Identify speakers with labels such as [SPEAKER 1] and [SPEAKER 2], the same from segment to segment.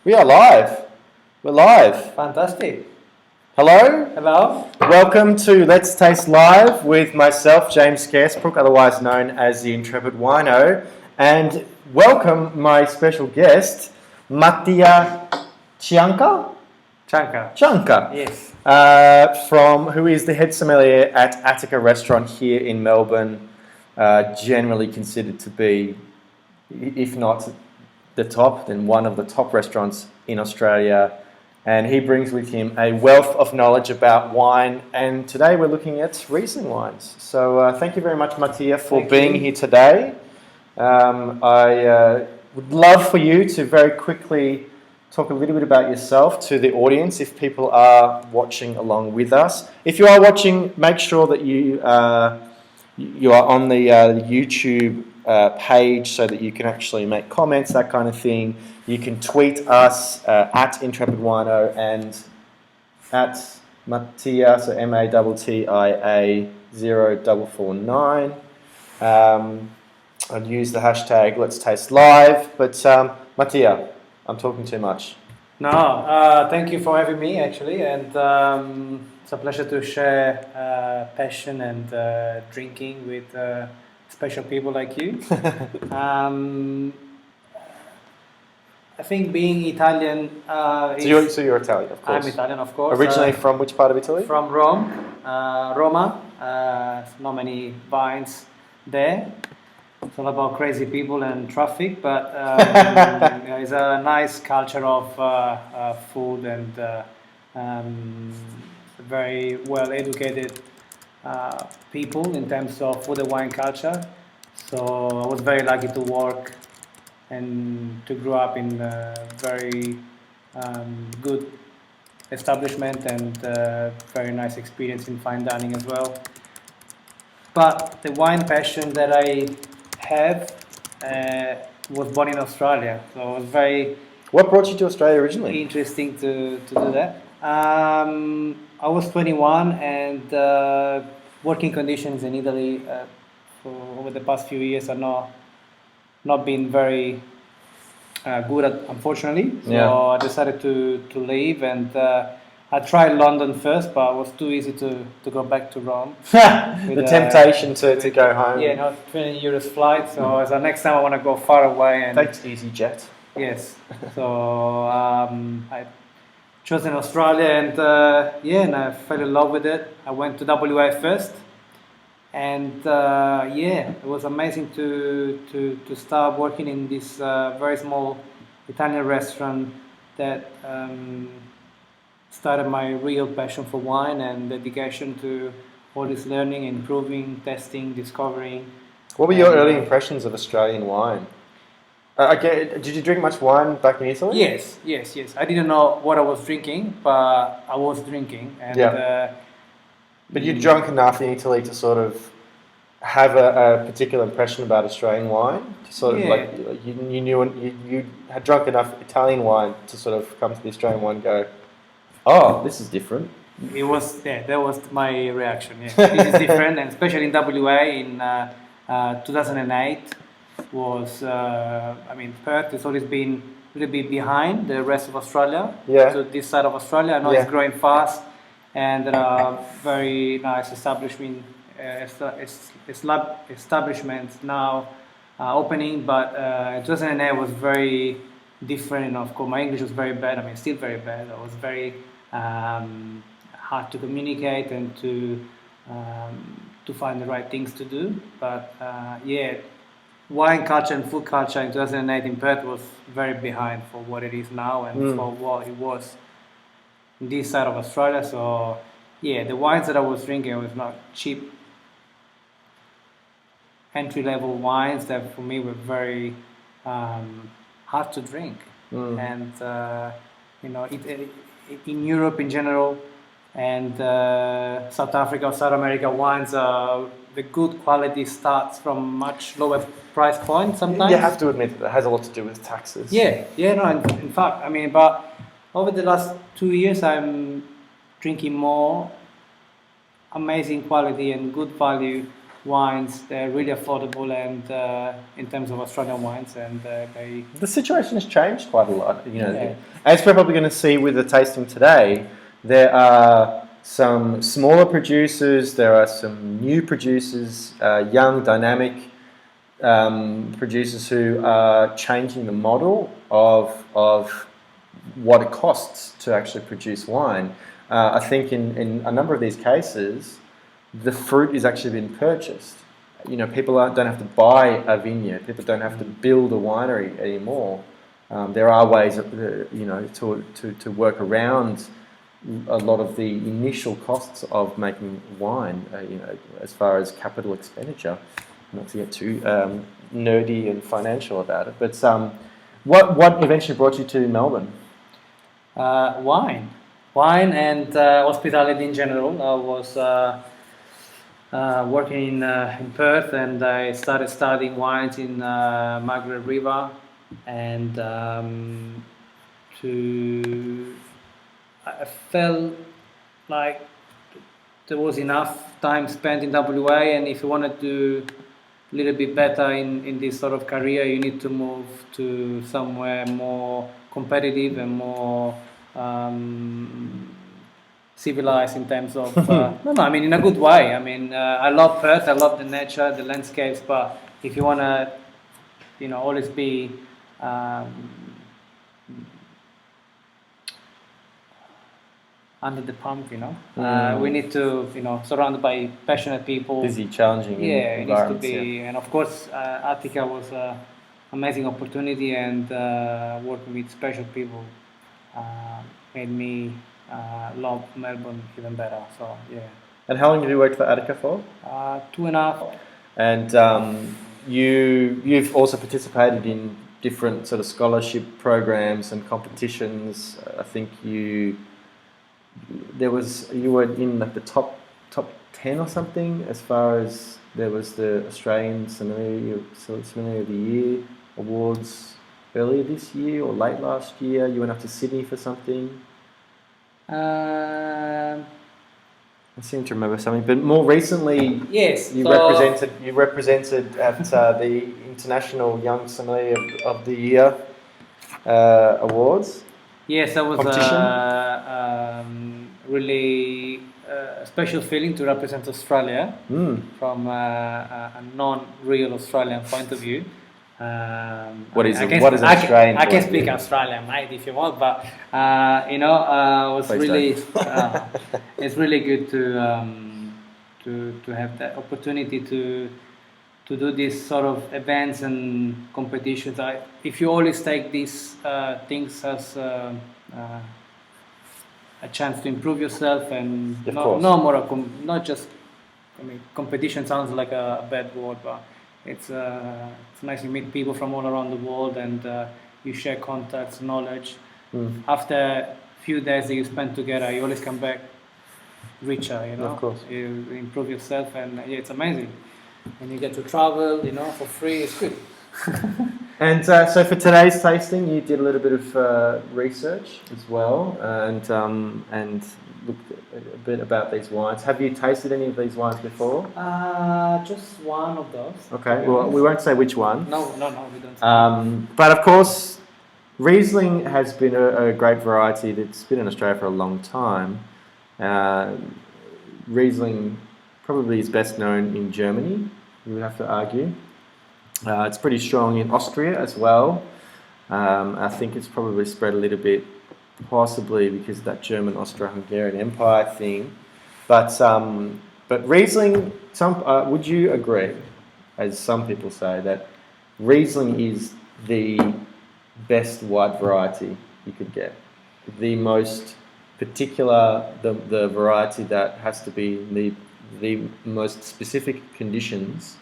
[SPEAKER 1] We are live. We're live.
[SPEAKER 2] Fantastic.
[SPEAKER 1] Hello.
[SPEAKER 2] Hello.
[SPEAKER 1] Welcome to Let's Taste Live with myself, James Scaresbrook, otherwise known as the Intrepid Wino, and welcome my special guest, Mattia Cianca.
[SPEAKER 2] Cianca. Yes.
[SPEAKER 1] Who is the head sommelier at Attica restaurant here in Melbourne, generally considered to be, if not the top, then one of the top restaurants in Australia. And he brings with him a wealth of knowledge about wine. And today we're looking at Riesling wines. So thank you very much, Mattia, for being here today. I would love for you to very quickly talk a little bit about yourself to the audience if people are watching along with us. If you are watching, make sure that you are on the YouTube page so that you can actually make comments, that kind of thing. You can tweet us at Intrepid Wino and at Mattia, so MATTIA 0449. I'd use the hashtag Let's Taste Live. But Mattia, I'm talking too much.
[SPEAKER 2] No, thank you for having me actually, and it's a pleasure to share passion and drinking with special people like you. I think being Italian.
[SPEAKER 1] So you're Italian, of course.
[SPEAKER 2] I'm Italian, of course.
[SPEAKER 1] Originally from which part of Italy?
[SPEAKER 2] From Rome, Roma. Not many vines there. It's all about crazy people and traffic, but it's a nice culture of food and very well educated people in terms of food and wine culture. So I was very lucky to work and to grow up in a very good establishment and very nice experience in fine dining as well. But the wine passion that I have was born in Australia, so it was very.
[SPEAKER 1] What brought you to Australia originally?
[SPEAKER 2] Interesting to do that. I was 21 and working conditions in Italy for over the past few years are not been very good, unfortunately. So I decided to leave, and I tried London first, but it was too easy to go back to Rome.
[SPEAKER 1] The temptation to go home.
[SPEAKER 2] Yeah, 20 euros flight. So as next time I want to go far away. And
[SPEAKER 1] thanks, EasyJet.
[SPEAKER 2] Yes. So I chosen Australia, and and I fell in love with it. I went to WA first. And it was amazing to start working in this very small Italian restaurant that started my real passion for wine and dedication to all this learning, improving, testing, discovering.
[SPEAKER 1] What were your early impressions of Australian wine? Did you drink much wine back in Italy?
[SPEAKER 2] Yes. I didn't know what I was drinking, but I was drinking. And,
[SPEAKER 1] but you'd drunk enough in Italy to sort of have a particular impression about Australian wine? To sort of like you knew you had drunk enough Italian wine to sort of come to the Australian wine and go, oh, this is different.
[SPEAKER 2] It was, that was my reaction. Yeah. This is different, and especially in WA in 2008 was, Perth has always been a little bit behind the rest of Australia.
[SPEAKER 1] Yeah.
[SPEAKER 2] So this side of Australia, I know it's growing fast, and there are very nice establishments now opening, but 2008 was very different, and of course my English was very bad. Still very bad. I was very hard to communicate and to find the right things to do. But wine culture and food culture in 2008 in Perth was very behind for what it is now and for what it was in this side of Australia. So the wines that I was drinking was not cheap entry-level wines that for me were very hard to drink. And in Europe in general and South Africa or South America, wines the good quality starts from much lower price point sometimes.
[SPEAKER 1] You have to admit that it has a lot to do with taxes.
[SPEAKER 2] In fact, but over the last 2 years I'm drinking more amazing quality and good value wines. They're really affordable and in terms of Australian wines, and they.
[SPEAKER 1] The situation has changed quite a lot.
[SPEAKER 2] Yeah.
[SPEAKER 1] As we're probably going to see with the tasting today, there are some smaller producers, there are some new producers, young, dynamic producers who are changing the model of what it costs to actually produce wine. I think in a number of these cases, the fruit is actually being purchased. People don't have to buy a vineyard. People don't have to build a winery anymore. There are ways, to work around a lot of the initial costs of making wine. As far as capital expenditure, not to get too nerdy and financial about it. But what eventually brought you to Melbourne?
[SPEAKER 2] Wine and hospitality in general. I was working in Perth, and I started studying wines in Margaret River, and I felt like there was enough time spent in WA, and if you wanted to do a little bit better in this sort of career, you need to move to somewhere more competitive and more civilized in terms of I mean in a good way. I mean I love Perth, I love the nature, the landscapes, but if you want to always be under the pump, we need to surrounded by passionate people,
[SPEAKER 1] Busy, challenging
[SPEAKER 2] it needs to
[SPEAKER 1] environments.
[SPEAKER 2] be, and of course Attica was an amazing opportunity, and working with special people made me love Melbourne even better. So yeah.
[SPEAKER 1] And how long have you worked for Attica for?
[SPEAKER 2] 2.5.
[SPEAKER 1] And you've also participated in different sort of scholarship programs and competitions. I think you were in like the top 10 or something, as far as there was the Australian Sommelier of the Year awards earlier this year or late last year. You went up to Sydney for something. I seem to remember something, but more recently,
[SPEAKER 2] yes,
[SPEAKER 1] you represented at the International Young Sommelier of the Year awards.
[SPEAKER 2] Yes, that was really special feeling to represent Australia from a non-real Australian point of view.
[SPEAKER 1] What is an Australian?
[SPEAKER 2] I can speak Australian, mate, if you want, but was
[SPEAKER 1] Please
[SPEAKER 2] really it's really good to have that opportunity to do these sort of events and competitions. If you always take these things as a chance to improve yourself, and not just. I mean, competition sounds like a bad word, but it's nice. You meet people from all around the world, and you share contacts, knowledge. After a few days that you spend together, you always come back richer.
[SPEAKER 1] Of course.
[SPEAKER 2] You improve yourself, and it's amazing. And you get to travel, for free. It's good.
[SPEAKER 1] And so for today's tasting, you did a little bit of research as well, and looked a bit about these wines. Have you tasted any of these wines before?
[SPEAKER 2] Just one of those.
[SPEAKER 1] Okay, well, we won't say which one.
[SPEAKER 2] No, we don't.
[SPEAKER 1] But of course, Riesling has been a great variety that's been in Australia for a long time. Riesling probably is best known in Germany, you would have to argue. It's pretty strong in Austria as well. I think it's probably spread a little bit, possibly because of that German Austro-Hungarian Empire thing. But Riesling, would you agree, as some people say, that Riesling is the best white variety you could get? The most particular, the variety that has to be the most specific conditions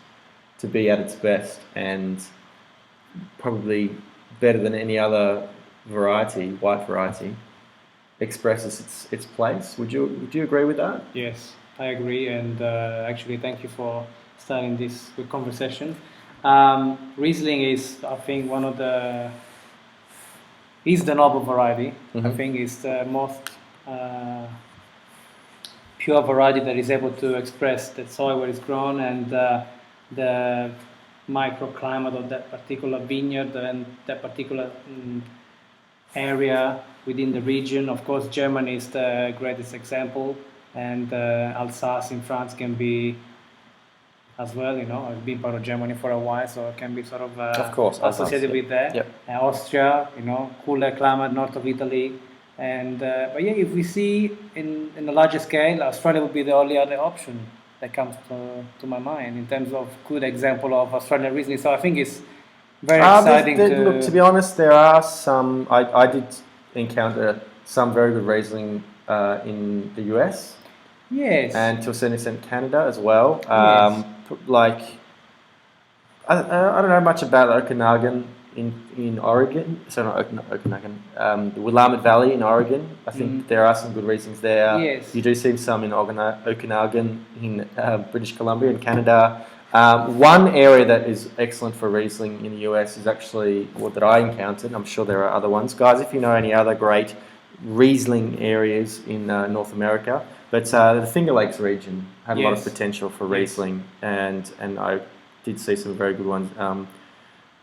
[SPEAKER 1] to be at its best, and probably better than any other variety, white variety, expresses its place. Would you agree with that?
[SPEAKER 2] Yes, I agree, and actually thank you for starting this good conversation. Riesling is, I think, is the noble variety. I think it's the most pure variety that is able to express the soil where it's grown and the microclimate of that particular vineyard and that particular area within the region. Of course, Germany is the greatest example, and Alsace in France can be as well. I've been part of Germany for a while, so it can be sort of
[SPEAKER 1] course,
[SPEAKER 2] associated with that.
[SPEAKER 1] Yep.
[SPEAKER 2] Austria, cooler climate, north of Italy. And but yeah, if we see in a larger scale, Australia would be the only other option that comes to my mind in terms of good example of Australian Riesling. So I think it's very exciting.
[SPEAKER 1] Look, to be honest, there are some. I did encounter some very good Riesling in the US.
[SPEAKER 2] Yes.
[SPEAKER 1] And to a certain extent, Canada as well.
[SPEAKER 2] Yes.
[SPEAKER 1] Like, I don't know much about Okanagan in Oregon. So not Okanagan. The Willamette Valley in Oregon. I think there are some good Rieslings there.
[SPEAKER 2] Yes.
[SPEAKER 1] You do see some in Okanagan in British Columbia and Canada. One area that is excellent for Riesling in the US is actually what that I encountered. I'm sure there are other ones. Guys, if you know any other great Riesling areas in North America, but the Finger Lakes region had a lot of potential for Riesling, and I did see some very good ones.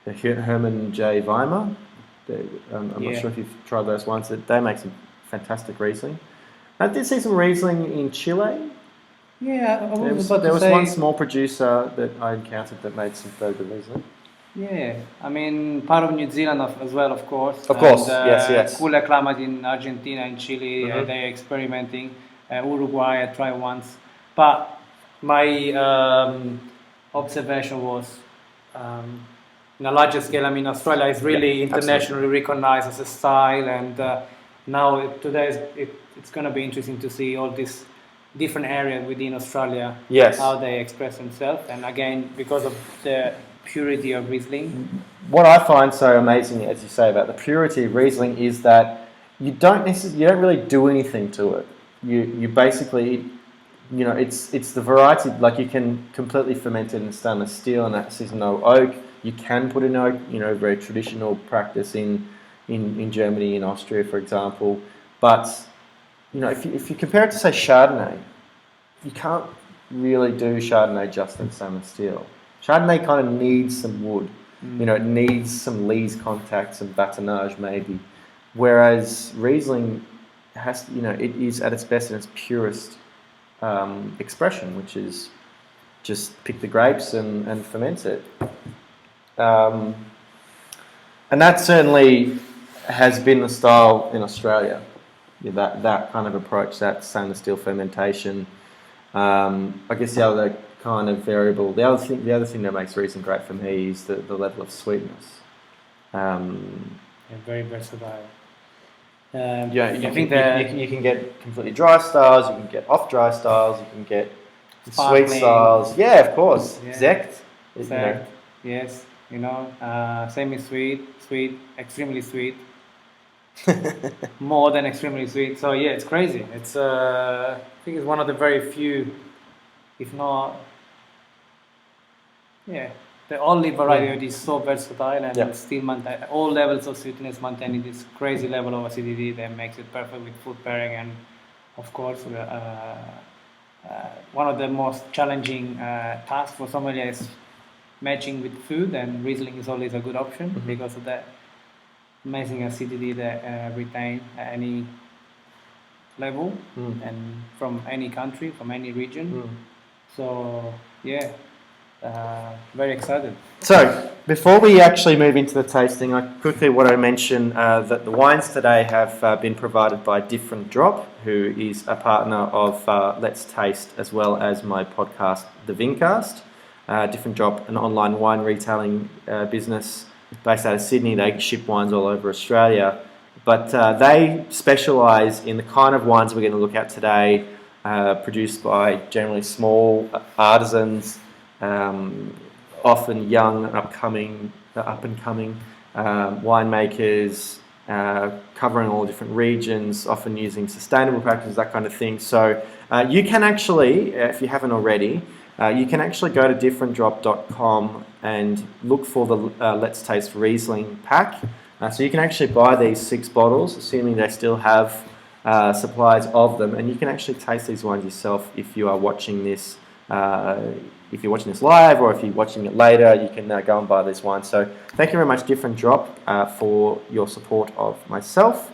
[SPEAKER 1] Herman J. Weimar, I'm not sure if you've tried those ones. They make some fantastic Riesling. I did see some Riesling in Chile.
[SPEAKER 2] Yeah,
[SPEAKER 1] there was one small producer that I encountered that made some very good Riesling.
[SPEAKER 2] Yeah, I mean, part of New Zealand as well, of course.
[SPEAKER 1] Of course,
[SPEAKER 2] and,
[SPEAKER 1] yes.
[SPEAKER 2] Cooler climate in Argentina and Chile, they're experimenting. Uruguay, I tried once. But my observation was, in a larger scale, I mean, Australia is really internationally recognized as a style, and now today it's going to be interesting to see all these different areas within Australia, how they express themselves, and again, because of the purity of Riesling.
[SPEAKER 1] What I find so amazing, as you say, about the purity of Riesling is that you don't really do anything to it. You basically, it's the variety. Like, you can completely ferment it in stainless steel, and that's no oak. You can put in oak, very traditional practice in Germany, in Austria, for example. But if you compare it to, say, Chardonnay, you can't really do Chardonnay just in stainless steel. Chardonnay kind of needs some wood. It needs some lees contact, some batonnage maybe. Whereas Riesling has, it is at its best and its purest expression, which is just pick the grapes and ferment it. And that certainly has been the style in Australia. That kind of approach, that stainless steel fermentation. I guess the other kind of variable, the other thing that makes Riesling great for me is the level of sweetness.
[SPEAKER 2] Very versatile.
[SPEAKER 1] You can get completely dry styles, you can get off dry styles, you can get sweet styles. Yeah, of course. Yeah. Zect.
[SPEAKER 2] Yes. Semi-sweet, extremely sweet. More than extremely sweet. So yeah, it's crazy. It's I think it's one of the very few, if not, the only variety that is so versatile and still maintain all levels of sweetness, maintaining this crazy level of acidity that makes it perfect with food pairing. And of course, one of the most challenging tasks for sommelier is matching with food, and Riesling is always a good option because of that amazing acidity that retain at any level and from any country, from any region. So yeah, very excited.
[SPEAKER 1] So before we actually move into the tasting, I quickly want to mention that the wines today have been provided by Different Drop, who is a partner of Let's Taste, as well as my podcast, The Vincast. Different Drop, an online wine retailing business based out of Sydney. They ship wines all over Australia, but they specialise in the kind of wines we're going to look at today, produced by generally small artisans, often young and up and coming winemakers, covering all different regions, often using sustainable practices, that kind of thing. So you can actually, if you haven't already, you can actually go to differentdrop.com and look for the Let's Taste Riesling pack. So you can actually buy these 6 bottles, assuming they still have suppliers of them, and you can actually taste these wines yourself if you are watching this. If you're watching this live, or if you're watching it later, you can go and buy this wine. So thank you very much, Different Drop, for your support of myself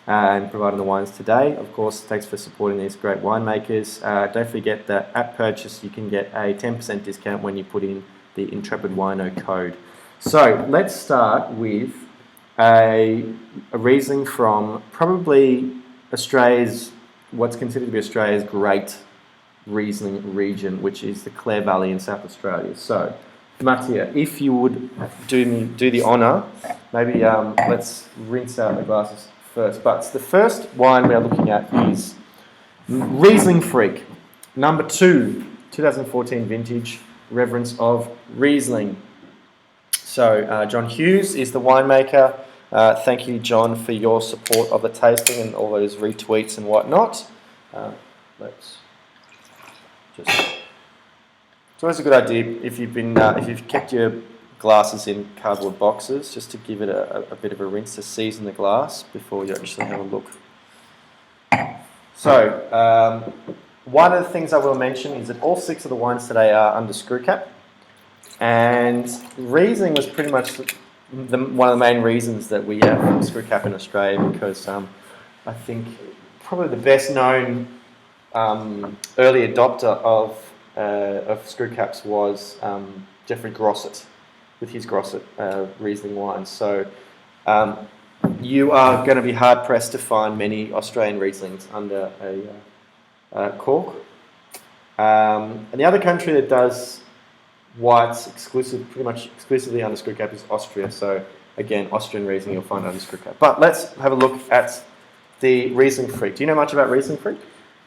[SPEAKER 1] and providing the wines today. Of course, thanks for supporting these great winemakers. Don't forget that at purchase you can get a 10% discount when you put in the Intrepid Wino code. So let's start with a Riesling from probably Australia's, what's considered to be Australia's great Riesling region, which is the Clare Valley in South Australia. So, Mattia, if you would do the honour, maybe let's rinse out the glasses first. But the first wine we are looking at is Rieslingfreak, number 2, 2014 vintage, Reverence of Riesling. So, John Hughes is the winemaker. Thank you, John, for your support of the tasting and all those retweets and whatnot. It's always a good idea if you've kept your glasses in cardboard boxes, just to give it a bit of a rinse to season the glass before you actually have a look. So, one of the things I will mention is that all 6 of the wines today are under screw cap, and Riesling was pretty much one of the main reasons that we have screw cap in Australia, because I think probably the best known early adopter of screw caps was Geoffrey Grosset with his Grosset Riesling wines. So you are going to be hard pressed to find many Australian Rieslings under a cork. And the other country that does whites pretty much exclusively under screw cap is Austria. So again, Austrian Riesling you'll find under screw cap. But let's have a look at the Rieslingfreak. Do you know much about Rieslingfreak?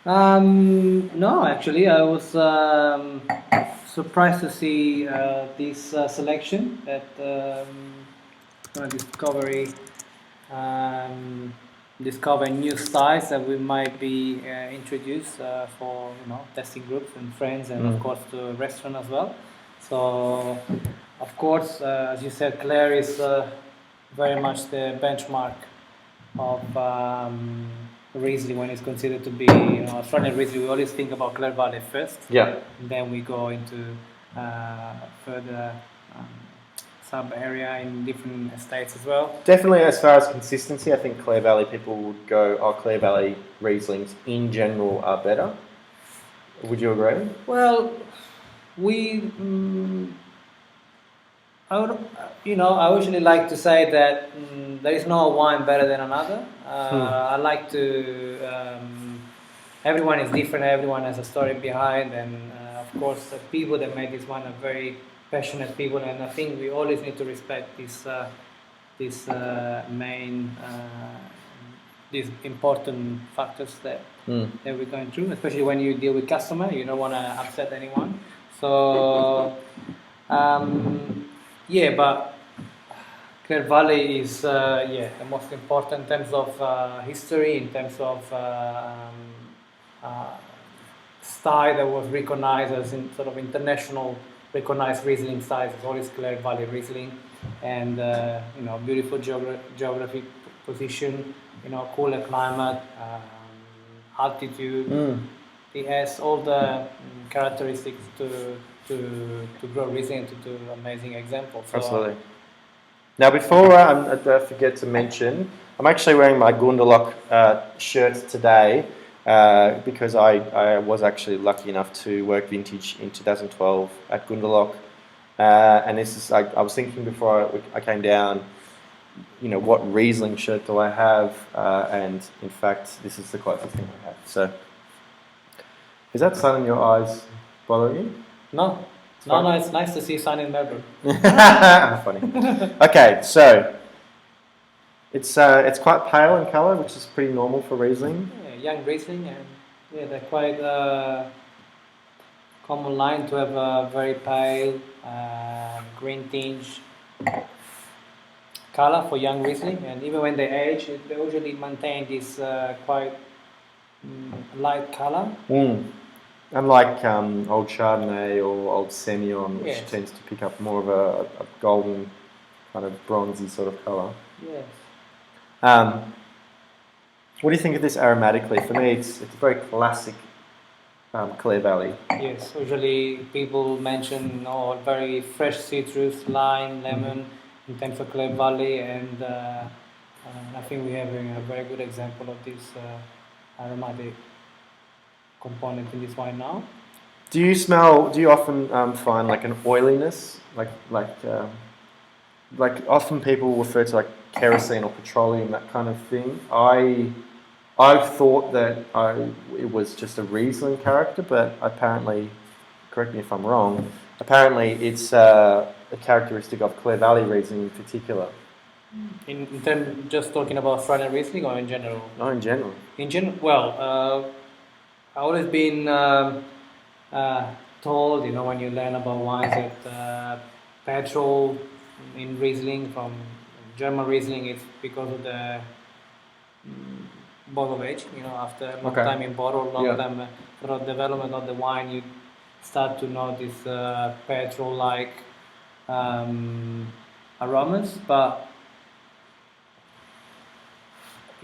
[SPEAKER 2] No, actually, I was surprised to see this selection that discover new styles that we might be introduced for testing groups and friends, and of course to restaurant as well. So, of course, as you said, Clare is very much the benchmark of Riesling when it's considered to be Australian Riesling. We always think about Clare Valley first.
[SPEAKER 1] Yeah.
[SPEAKER 2] And then we go into further sub area in different estates as well.
[SPEAKER 1] Definitely, as far as consistency, I think Clare Valley people would go, Clare Valley Rieslings in general are better. Would you agree?
[SPEAKER 2] Well, I usually like to say that there is no wine better than another. I like to. Everyone is different. Everyone has a story behind, and of course, the people that make this wine are very passionate people. And I think we always need to respect these important factors that we're going through. Especially when you deal with customer, you don't want to upset anyone. So. But Clare Valley is the most important in terms of history, in terms of style that was recognized as sort of international recognized Riesling styles. It's always Clare Valley Riesling, and beautiful geographic position, cooler climate, altitude. It has all the characteristics to grow Riesling into amazing examples. So,
[SPEAKER 1] absolutely. Now, before I forget to mention, I'm actually wearing my Gunderlock shirt today because I was actually lucky enough to work vintage in 2012 at Gunderlock. And this is, I was thinking before I came down, what Riesling shirt do I have? And in fact, this is the closest thing I have. So, is that sun in your eyes bothering you?
[SPEAKER 2] No, it's nice to see sun in Melbourne.
[SPEAKER 1] Funny. Okay, so it's quite pale in colour, which is pretty normal for Riesling.
[SPEAKER 2] Yeah, young Riesling, and they're quite common line to have a very pale green tinge colour for young Riesling, and even when they age, they usually maintain this quite light colour.
[SPEAKER 1] Unlike old Chardonnay or old Semillon, which tends to pick up more of a golden, kind of bronzy sort of colour.
[SPEAKER 2] Yes.
[SPEAKER 1] What do you think of this aromatically? For me, it's very classic Clare Valley.
[SPEAKER 2] Yes, usually people mention very fresh citrus, lime, lemon in terms of Clare Valley, and I think we have a very good example of this aromatic component in this wine now.
[SPEAKER 1] Do you often find like an oiliness, like often people refer to like kerosene or petroleum, that kind of thing. I've thought that it was just a Riesling character, but apparently, correct me if I'm wrong, apparently it's a characteristic of Clare Valley Riesling in particular.
[SPEAKER 2] In terms, just talking about Australian Riesling or in general?
[SPEAKER 1] No, in general.
[SPEAKER 2] In general, well, I've always been told, when you learn about wines that petrol in Riesling from German Riesling, it's because of the bottle age. After a long time in bottle, long time sort of development of the wine, you start to notice petrol-like aromas. But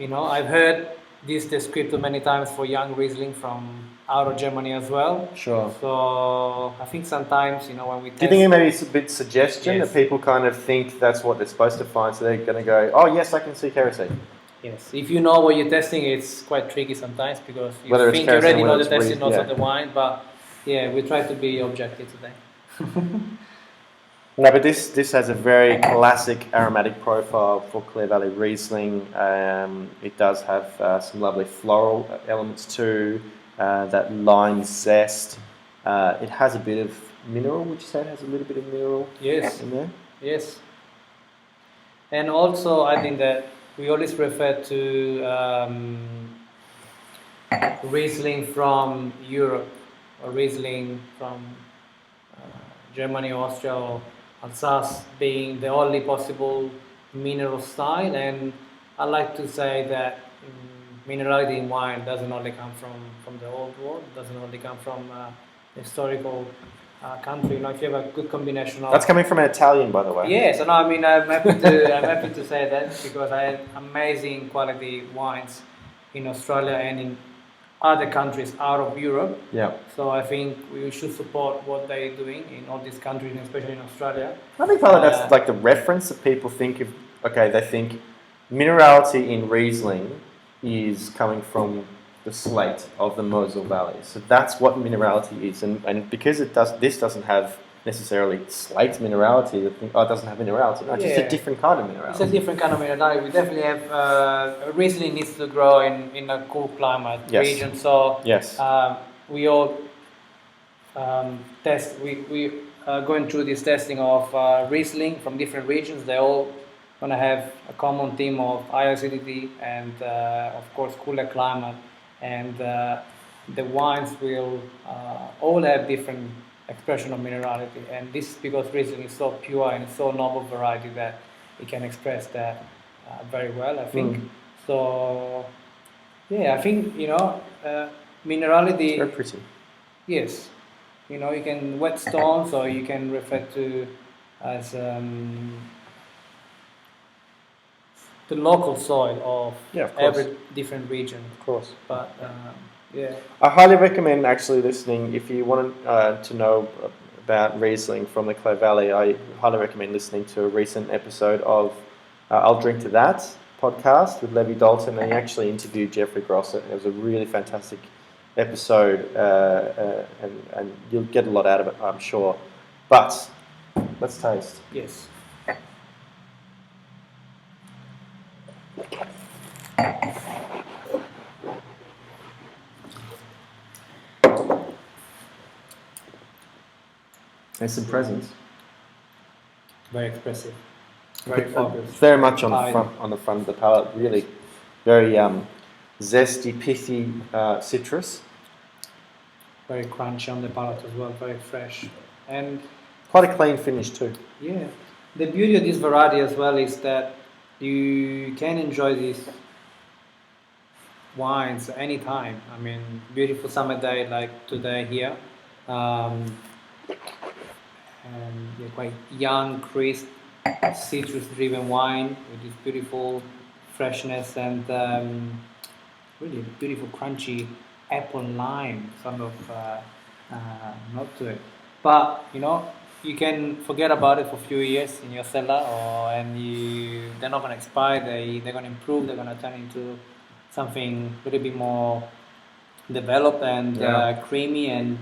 [SPEAKER 2] I've heard this described many times for young Riesling from out of Germany as well.
[SPEAKER 1] Sure.
[SPEAKER 2] So I think sometimes, when we test...
[SPEAKER 1] Do you think it maybe it's a bit suggestion that people kind of think that's what they're supposed to find, so they're going to go, oh yes, I can see kerosene?
[SPEAKER 2] Yes, if you know what you're testing, it's quite tricky sometimes because you
[SPEAKER 1] Whether
[SPEAKER 2] think
[SPEAKER 1] it's
[SPEAKER 2] you already
[SPEAKER 1] kerosene,
[SPEAKER 2] know
[SPEAKER 1] whether
[SPEAKER 2] the
[SPEAKER 1] it's
[SPEAKER 2] testing notes of the wine, but yeah, we try to be objective today.
[SPEAKER 1] No, but this has a very classic aromatic profile for Clare Valley Riesling. It does have some lovely floral elements too, that lime zest. It has a bit of mineral. Would you say it has a little bit of mineral in there?
[SPEAKER 2] Yes. And also, I think that we always refer to Riesling from Europe or Riesling from Germany, Austria, or Alsace being the only possible mineral style. And I like to say that minerality in wine doesn't only come from the old world, doesn't only come from historical country. If you have a good combination of...
[SPEAKER 1] That's coming from an Italian, by the way.
[SPEAKER 2] Yes, and I'm happy to say that because I had amazing quality wines in Australia and in other countries out of Europe.
[SPEAKER 1] Yeah.
[SPEAKER 2] So I think we should support what they're doing in all these countries, and especially in Australia.
[SPEAKER 1] I think probably that's like the reference that people think of. Okay, they think minerality in Riesling is coming from the slate of the Mosel Valley. So that's what minerality is, and because this doesn't have necessarily slate minerality. It doesn't have minerality. No, it's just a different kind of minerality.
[SPEAKER 2] It's a different kind of minerality. We definitely have. Riesling needs to grow in a cool climate region. So we all test. We are going through this testing of Riesling from different regions. They all going to have a common theme of high acidity and of course cooler climate, and the wines will all have different expression of minerality, and this is because Riesling is so pure and so noble variety that it can express that very well, I think. So yeah, I think minerality.
[SPEAKER 1] It's very pretty.
[SPEAKER 2] Yes, you can wet stones, or you can refer to as the local soil of every different region.
[SPEAKER 1] Of course.
[SPEAKER 2] But
[SPEAKER 1] I highly recommend actually listening if you want to know about Riesling from the Clare Valley. I highly recommend listening to a recent episode of I'll Drink to That podcast with Levi Dalton, and he actually interviewed Jeffrey Grosset. It was a really fantastic episode, and you'll get a lot out of it, I'm sure. But let's taste.
[SPEAKER 2] Yes.
[SPEAKER 1] There's some presence.
[SPEAKER 2] Very expressive. Very focused.
[SPEAKER 1] Very much on the front of the palate. Really, very zesty, pithy citrus.
[SPEAKER 2] Very crunchy on the palate as well. Very fresh, and
[SPEAKER 1] quite a clean finish too.
[SPEAKER 2] Yeah, the beauty of this variety as well is that you can enjoy these wines anytime. I mean, beautiful summer day like today here. And quite young, crisp, citrus-driven wine with this beautiful freshness and really beautiful, crunchy apple lime sort of note to it. But you can forget about it for a few years in your cellar, they're not going to expire. They're going to improve. They're going to turn into something a little bit more developed and creamy and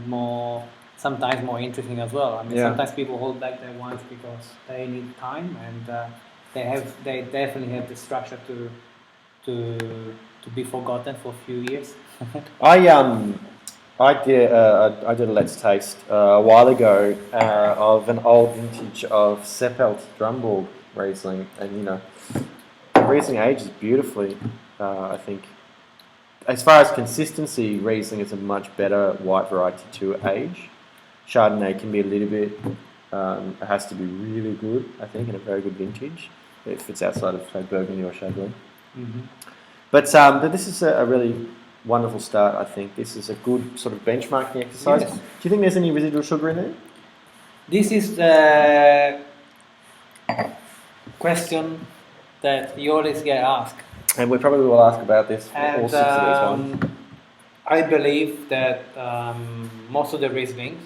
[SPEAKER 2] sometimes more interesting as well. I mean, sometimes people hold back their wines because they need time, and they definitely have the structure to be forgotten for a few years.
[SPEAKER 1] I did a Let's Taste a while ago of an old vintage of Seppelt Drumborg Riesling, and Riesling ages beautifully. I think, as far as consistency, Riesling is a much better white variety to age. Chardonnay can be a little bit. It has to be really good, I think, and a very good vintage if it's outside of, say, Burgundy or Chablis.
[SPEAKER 2] Mm-hmm.
[SPEAKER 1] But this is a really wonderful start, I think. This is a good sort of benchmarking exercise.
[SPEAKER 2] Yes.
[SPEAKER 1] Do you think there's any residual sugar in there?
[SPEAKER 2] This is the question that you always get asked.
[SPEAKER 1] And we probably will ask about this for all 6 of these ones.
[SPEAKER 2] I believe that most of the Riesling,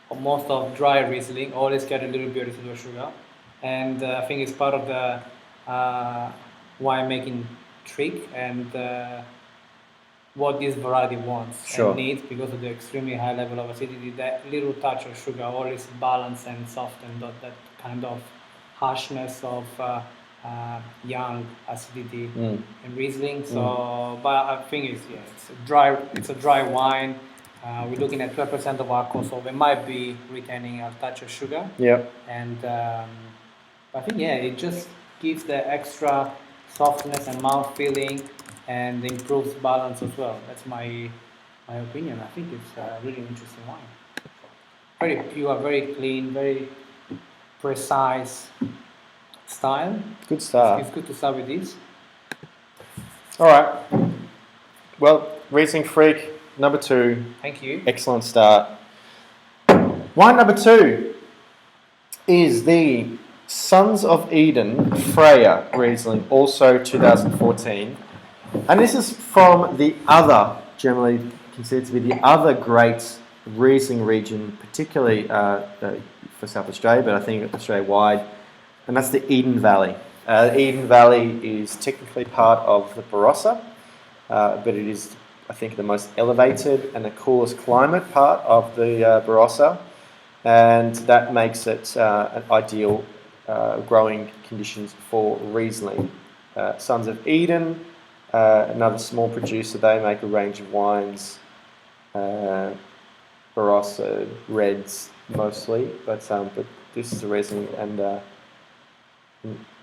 [SPEAKER 2] or most of dry Riesling, always get a little bit of residual sugar. And I think it's part of the winemaking trick and what this variety wants and needs because of the extremely high level of acidity. That little touch of sugar always balance and soften that kind of harshness of young acidity in Riesling. So, but I think it's a dry wine. We're looking at 12% of alcohol, so we might be retaining a touch of sugar.
[SPEAKER 1] Yeah.
[SPEAKER 2] And I think it just gives the extra softness and mouth feeling and improves balance as well. That's my opinion. I think it's a really interesting wine. Very pure, very clean, very precise style.
[SPEAKER 1] Good start.
[SPEAKER 2] It's good to start with this.
[SPEAKER 1] All right. Well, Rieslingfreak, number 2.
[SPEAKER 2] Thank you.
[SPEAKER 1] Excellent start. Wine number 2 is the Sons of Eden Freya Riesling, also 2014. And this is from the other, generally considered to be the other great Riesling region, particularly for South Australia, but I think Australia-wide, and that's the Eden Valley. Eden Valley is technically part of the Barossa, but it is, I think, the most elevated and the coolest climate part of the Barossa, and that makes it an ideal growing conditions for Riesling. Sons of Eden, another small producer, they make a range of wines, Barossa reds mostly, but this is a Riesling, and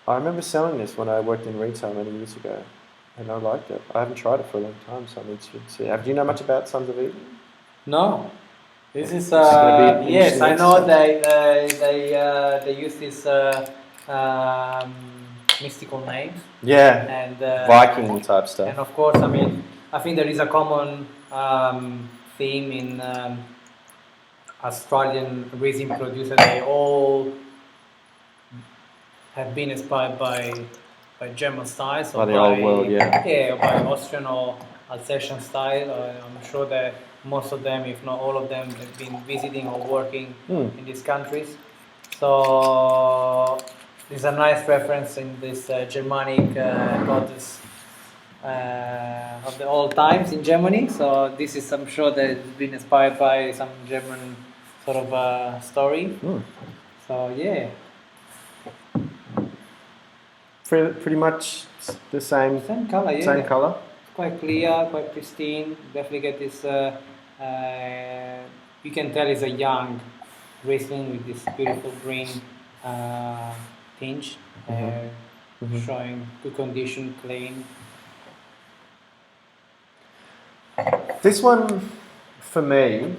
[SPEAKER 1] I remember selling this when I worked in retail many years ago, and I liked it. I haven't tried it for a long time, so I'm interested to see. Do you know much about Sons of Eden?
[SPEAKER 2] No. This is
[SPEAKER 1] yes,
[SPEAKER 2] I know they use this mystical names.
[SPEAKER 1] Yeah.
[SPEAKER 2] And
[SPEAKER 1] Viking type stuff.
[SPEAKER 2] And of course, I mean, I think there is a common theme in Australian Riesling producers. They all have been inspired by German styles, or
[SPEAKER 1] by the old world,
[SPEAKER 2] or by Austrian or Alsatian style. I'm sure that most of them, if not all of them, have been visiting or working in these countries. So there's a nice reference in this Germanic goddess of the old times in Germany. So this is, I'm sure, that it's been inspired by some German sort of story. So yeah.
[SPEAKER 1] Pretty much the same
[SPEAKER 2] color, yeah.
[SPEAKER 1] Same color.
[SPEAKER 2] Quite clear, quite pristine. Definitely get this. You can tell it's a young Riesling with this beautiful green tinge, showing good condition, clean.
[SPEAKER 1] This one, for me,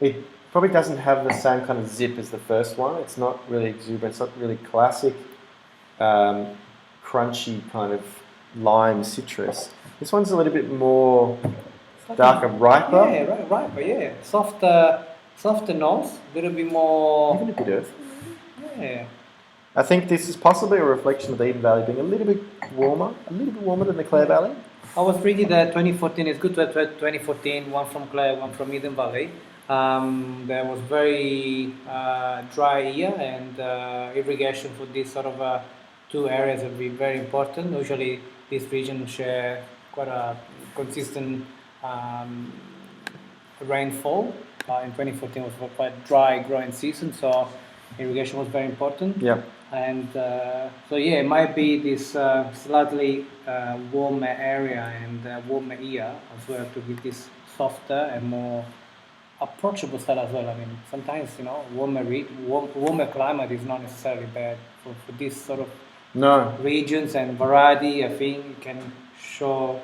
[SPEAKER 1] it probably doesn't have the same kind of zip as the first one. It's not really exuberant. It's not really classic, crunchy kind of lime citrus. This one's a little bit more darker, riper.
[SPEAKER 2] Yeah, riper. Yeah, softer nose, a little bit more.
[SPEAKER 1] Even a bit of.
[SPEAKER 2] Yeah.
[SPEAKER 1] I think this is possibly a reflection of the Eden Valley being a little bit warmer than the Clare Valley.
[SPEAKER 2] I was thinking that 2014 is good to have 2014, one from Clare, one from Eden Valley. There was very dry year, and irrigation for this sort of two areas will be very important. Usually, this region share quite a consistent rainfall. In 2014 was a quite dry growing season, so irrigation was very important.
[SPEAKER 1] Yeah.
[SPEAKER 2] And so yeah, it might be this slightly warmer area and warmer year as well to give this softer and more approachable style as well. I mean, sometimes warmer climate is not necessarily bad for this sort of regions and variety. I think it can show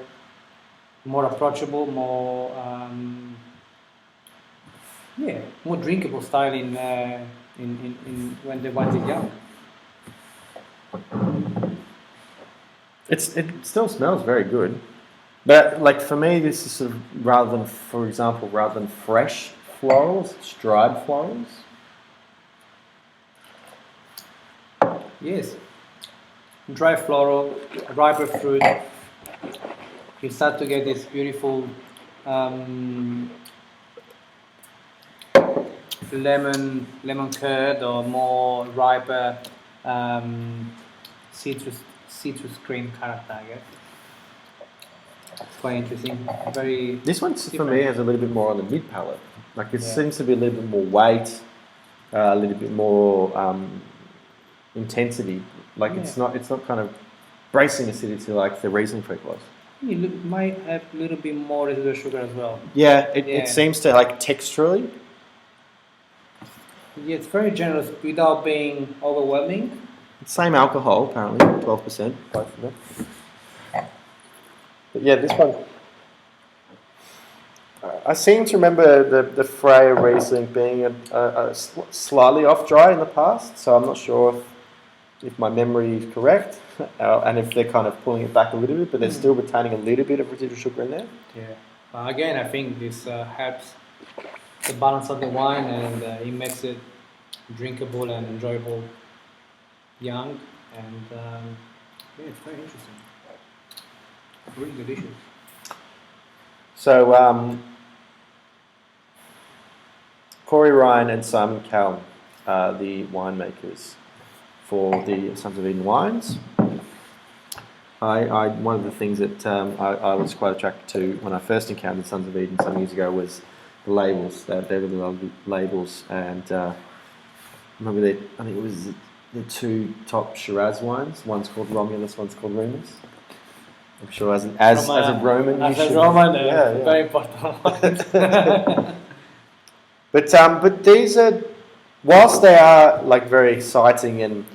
[SPEAKER 2] more approachable, more more drinkable style in when the wines are young.
[SPEAKER 1] It still smells very good, but like for me, this is sort of rather than fresh florals, it's dried florals.
[SPEAKER 2] Yes, dry floral, riper fruit. You start to get this beautiful lemon curd or more riper citrus cream character, I guess. It's quite interesting. Very.
[SPEAKER 1] This one for me has a little bit more on the mid palate. Like it
[SPEAKER 2] Yeah.
[SPEAKER 1] seems to be a little bit more weight, a little bit more intensity. Like it's not kind of bracing acidity like the Rieslingfreak was.
[SPEAKER 2] It might have a little bit more residual sugar as well.
[SPEAKER 1] Yeah, it seems to like texturally.
[SPEAKER 2] Yeah, it's very generous without being overwhelming.
[SPEAKER 1] Same alcohol apparently, 12%. Both of them. But yeah, this one. I seem to remember the Freya Riesling being a slightly off dry in the past, so I'm not sure if my memory is correct, and if they're kind of pulling it back a little bit, but they're still retaining a little bit of residual sugar in there.
[SPEAKER 2] Yeah. Again, I think this helps the balance of the wine, and it makes it drinkable and enjoyable young, and yeah, it's very interesting. Really delicious.
[SPEAKER 1] So, Corey Ryan and Simon Cowell are the winemakers for the Sons of Eden wines. One of the things that I was quite attracted to when I first encountered Sons of Eden some years ago was the labels. They really loved labels, and I remember I think it was the two top Shiraz wines. One's called Romulus, one's called Remus. I'm sure as a Roman,
[SPEAKER 2] very important.
[SPEAKER 1] But these are, whilst they are like very exciting and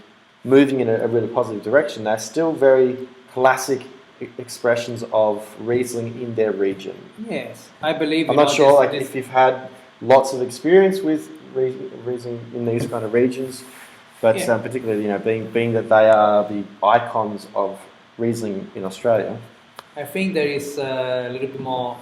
[SPEAKER 1] moving in a really positive direction, they're still very classic expressions of Riesling in their region.
[SPEAKER 2] Yes, I believe.
[SPEAKER 1] I'm not sure if you've had lots of experience with Riesling in these kind of regions, but particularly being that they are the icons of Riesling in Australia.
[SPEAKER 2] I think there is a little bit more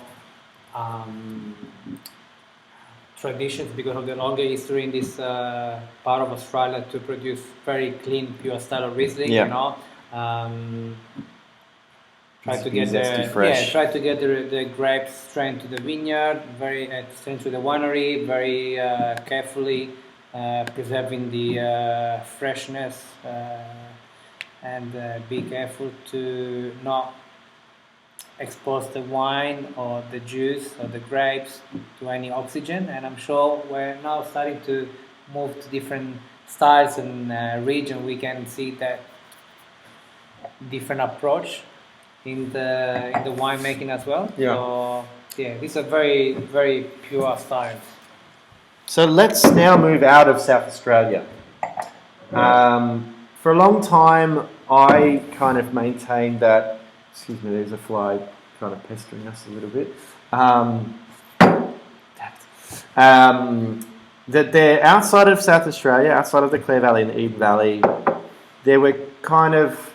[SPEAKER 2] traditions because of the longer history in this part of Australia to produce very clean, pure style of Riesling.
[SPEAKER 1] Yeah.
[SPEAKER 2] You know, try to get the grapes straight to the vineyard, very straight to the winery, very carefully preserving the freshness. And be careful to not expose the wine or the juice or the grapes to any oxygen. And I'm sure we're now starting to move to different styles and region. We can see that different approach in the winemaking as well.
[SPEAKER 1] Yeah.
[SPEAKER 2] So yeah, these are very, very pure styles.
[SPEAKER 1] So let's now move out of South Australia. For a long time, I kind of maintained that, excuse me, there's a fly kind of pestering us a little bit, that they're outside of South Australia, outside of the Clare Valley and the Eden Valley, there were kind of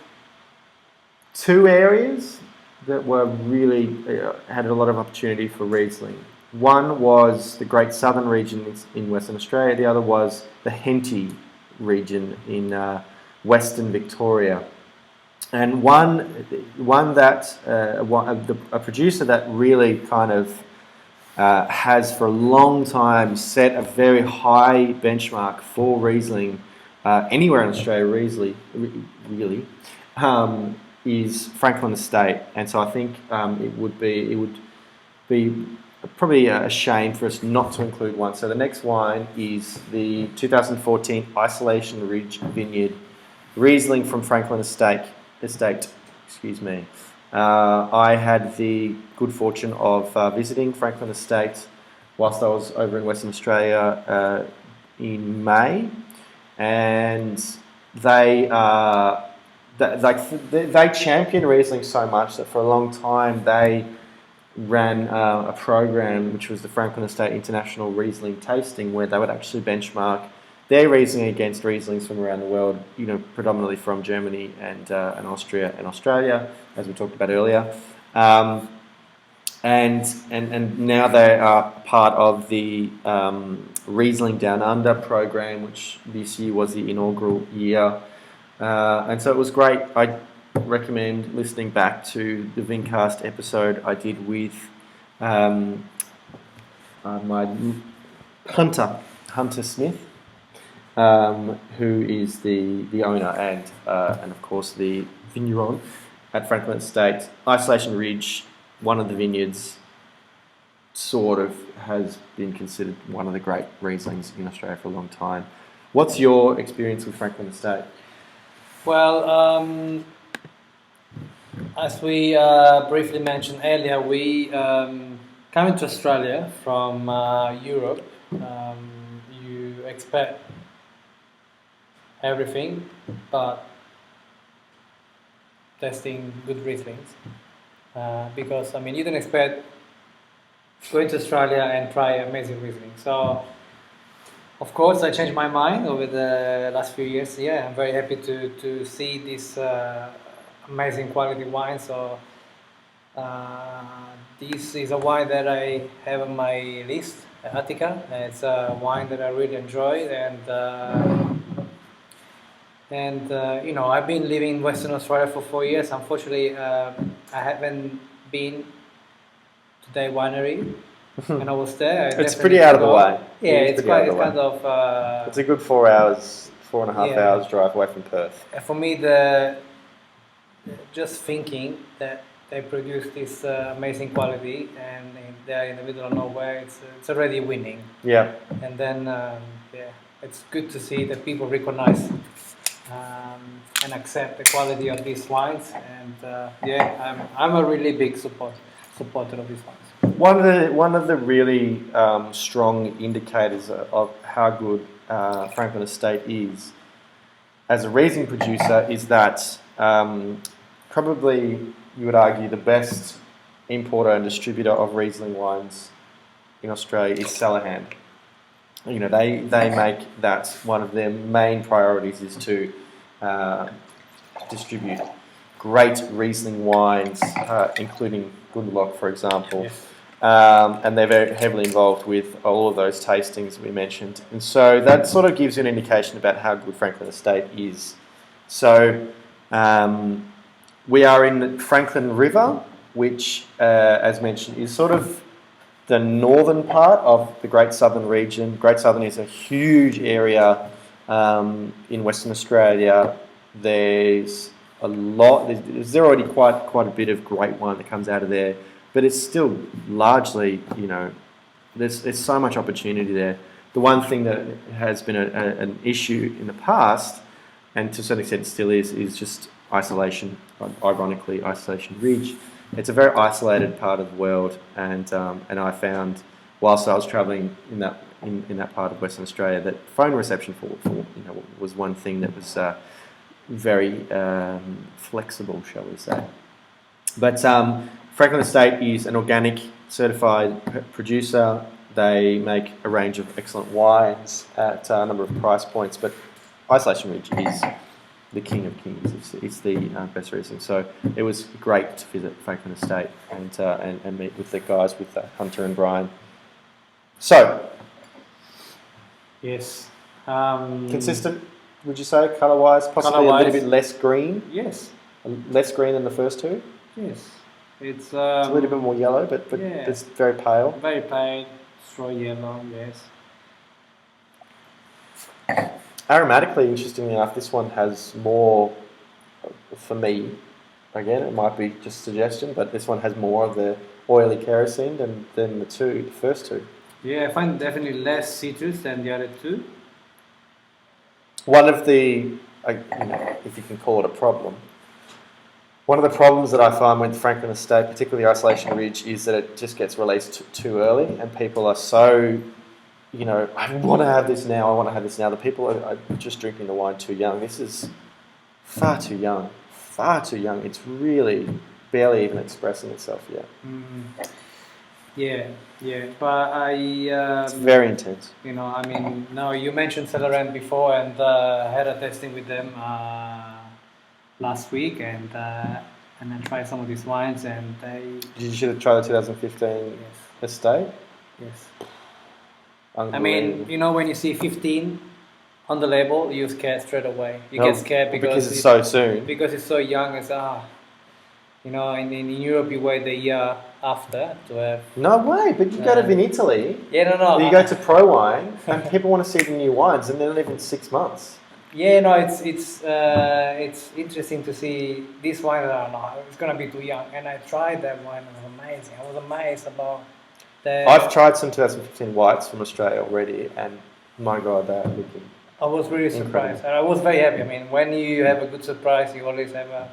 [SPEAKER 1] two areas that were really, had a lot of opportunity for Riesling. One was the Great Southern region in Western Australia, the other was the Henty region in Western Victoria. And a producer that really kind of has for a long time set a very high benchmark for Riesling anywhere in Australia, really, is Frankland Estate. And so I think it would be probably a shame for us not to include one. So the next wine is the 2014 Isolation Ridge Vineyard Riesling from Frankland Estate. Excuse me. I had the good fortune of visiting Frankland Estate whilst I was over in Western Australia in May, and they champion Riesling so much that for a long time they ran a program which was the Frankland Estate International Riesling Tasting, where they would actually benchmark their Riesling against Rieslings from around the world, predominantly from Germany and Austria and Australia, as we talked about earlier. And now they are part of the Riesling Down Under program, which this year was the inaugural year. And so it was great. I recommend listening back to the Vincast episode I did with my Hunter Smith, who is the owner and of course the vigneron at Frankland Estate. Isolation Ridge, one of the vineyards, sort of has been considered one of the great Rieslings in Australia for a long time. What's your experience with Frankland Estate?
[SPEAKER 2] Well, as we briefly mentioned earlier, we coming to Australia from Europe. You expect everything, but testing good Rieslings. Because you don't expect going to Australia and try amazing Riesling. So, of course, I changed my mind over the last few years. Yeah, I'm very happy to see this amazing quality wine. So, this is a wine that I have on my list, Attica. It's a wine that I really enjoy, and I've been living in Western Australia for 4 years. Unfortunately, I haven't been to their winery when I was there.
[SPEAKER 1] It's pretty out of the way.
[SPEAKER 2] Yeah, it's kind of.
[SPEAKER 1] It's a good 4 hours, 4.5 hours drive away from Perth.
[SPEAKER 2] For me, just thinking that they produce this amazing quality and they're in the middle of nowhere, it's already winning. Yeah. And then it's good to see that people recognize and accept the quality of these wines, and I'm a really big supporter of these wines.
[SPEAKER 1] One of the really strong indicators of how good Frankland Estate is as a Riesling producer is that probably you would argue the best importer and distributor of Riesling wines in Australia is Cellarhand. They make that one of their main priorities is to distribute great Riesling wines, including Gunderloch, for example. Yes. And they're very heavily involved with all of those tastings we mentioned. And so that sort of gives you an indication about how good Frankland Estate is. So we are in the Frankland River, which, as mentioned, is sort of the northern part of the Great Southern region. Great Southern is a huge area in Western Australia. There's already quite a bit of great wine that comes out of there, but it's still largely, there's so much opportunity there. The one thing that has been an issue in the past, and to a certain extent still is just isolation. Ironically, Isolation Ridge. It's a very isolated part of the world, and I found whilst I was travelling in that part of Western Australia that phone reception for was one thing that was very flexible, shall we say. But Frankland Estate is an organic certified producer. They make a range of excellent wines at a number of price points, but Isolation Ridge is the king of kings. It's the best Riesling. So it was great to visit Frankland Estate and meet with the guys, with Hunter and Brian. So,
[SPEAKER 2] yes,
[SPEAKER 1] consistent. would you say, colour-wise? Possibly a
[SPEAKER 2] Colour-wise.
[SPEAKER 1] little bit less green?
[SPEAKER 2] Yes.
[SPEAKER 1] Less green than the first two?
[SPEAKER 2] Yes. It's
[SPEAKER 1] It's a little bit more yellow, but
[SPEAKER 2] yeah.
[SPEAKER 1] it's very pale.
[SPEAKER 2] Very pale, straw yellow, yes.
[SPEAKER 1] Aromatically, interestingly enough, this one has more, for me, again, it might be just suggestion, but this one has more of the oily kerosene than the first two.
[SPEAKER 2] Yeah, I find definitely less citrus than the other two.
[SPEAKER 1] One of the, if you can call it a problem, one of the problems that I find with Frankland Estate, particularly Isolation Ridge, is that it just gets released too early, and people are so, I want to have this now, I want to have this now. The people are just drinking the wine too young. This is far too young. It's really barely even expressing itself yet.
[SPEAKER 2] Yeah, but
[SPEAKER 1] it's very intense.
[SPEAKER 2] Now you mentioned Celarent before, and I had a tasting with them last week, and I tried some of these wines, and
[SPEAKER 1] You should have tried the 2015 Estate.
[SPEAKER 2] Yes. I mean, when you see 15 on the label, you're scared straight away. You get scared because
[SPEAKER 1] it's so soon.
[SPEAKER 2] Because it's so young. It's in Europe you wait the year after to have.
[SPEAKER 1] No way, but you go to Vinitaly.
[SPEAKER 2] Yeah, no.
[SPEAKER 1] You go to Pro Wine, and people want to see the new wines, and they're not even 6 months.
[SPEAKER 2] Yeah, no, it's interesting to see this wine. It's gonna be too young, and I tried that wine. It was amazing. I was amazed about that.
[SPEAKER 1] I've tried some 2015 whites from Australia already, and my God, they're looking.
[SPEAKER 2] I was really surprised, and I was very happy. I mean, when you have a good surprise, you always have a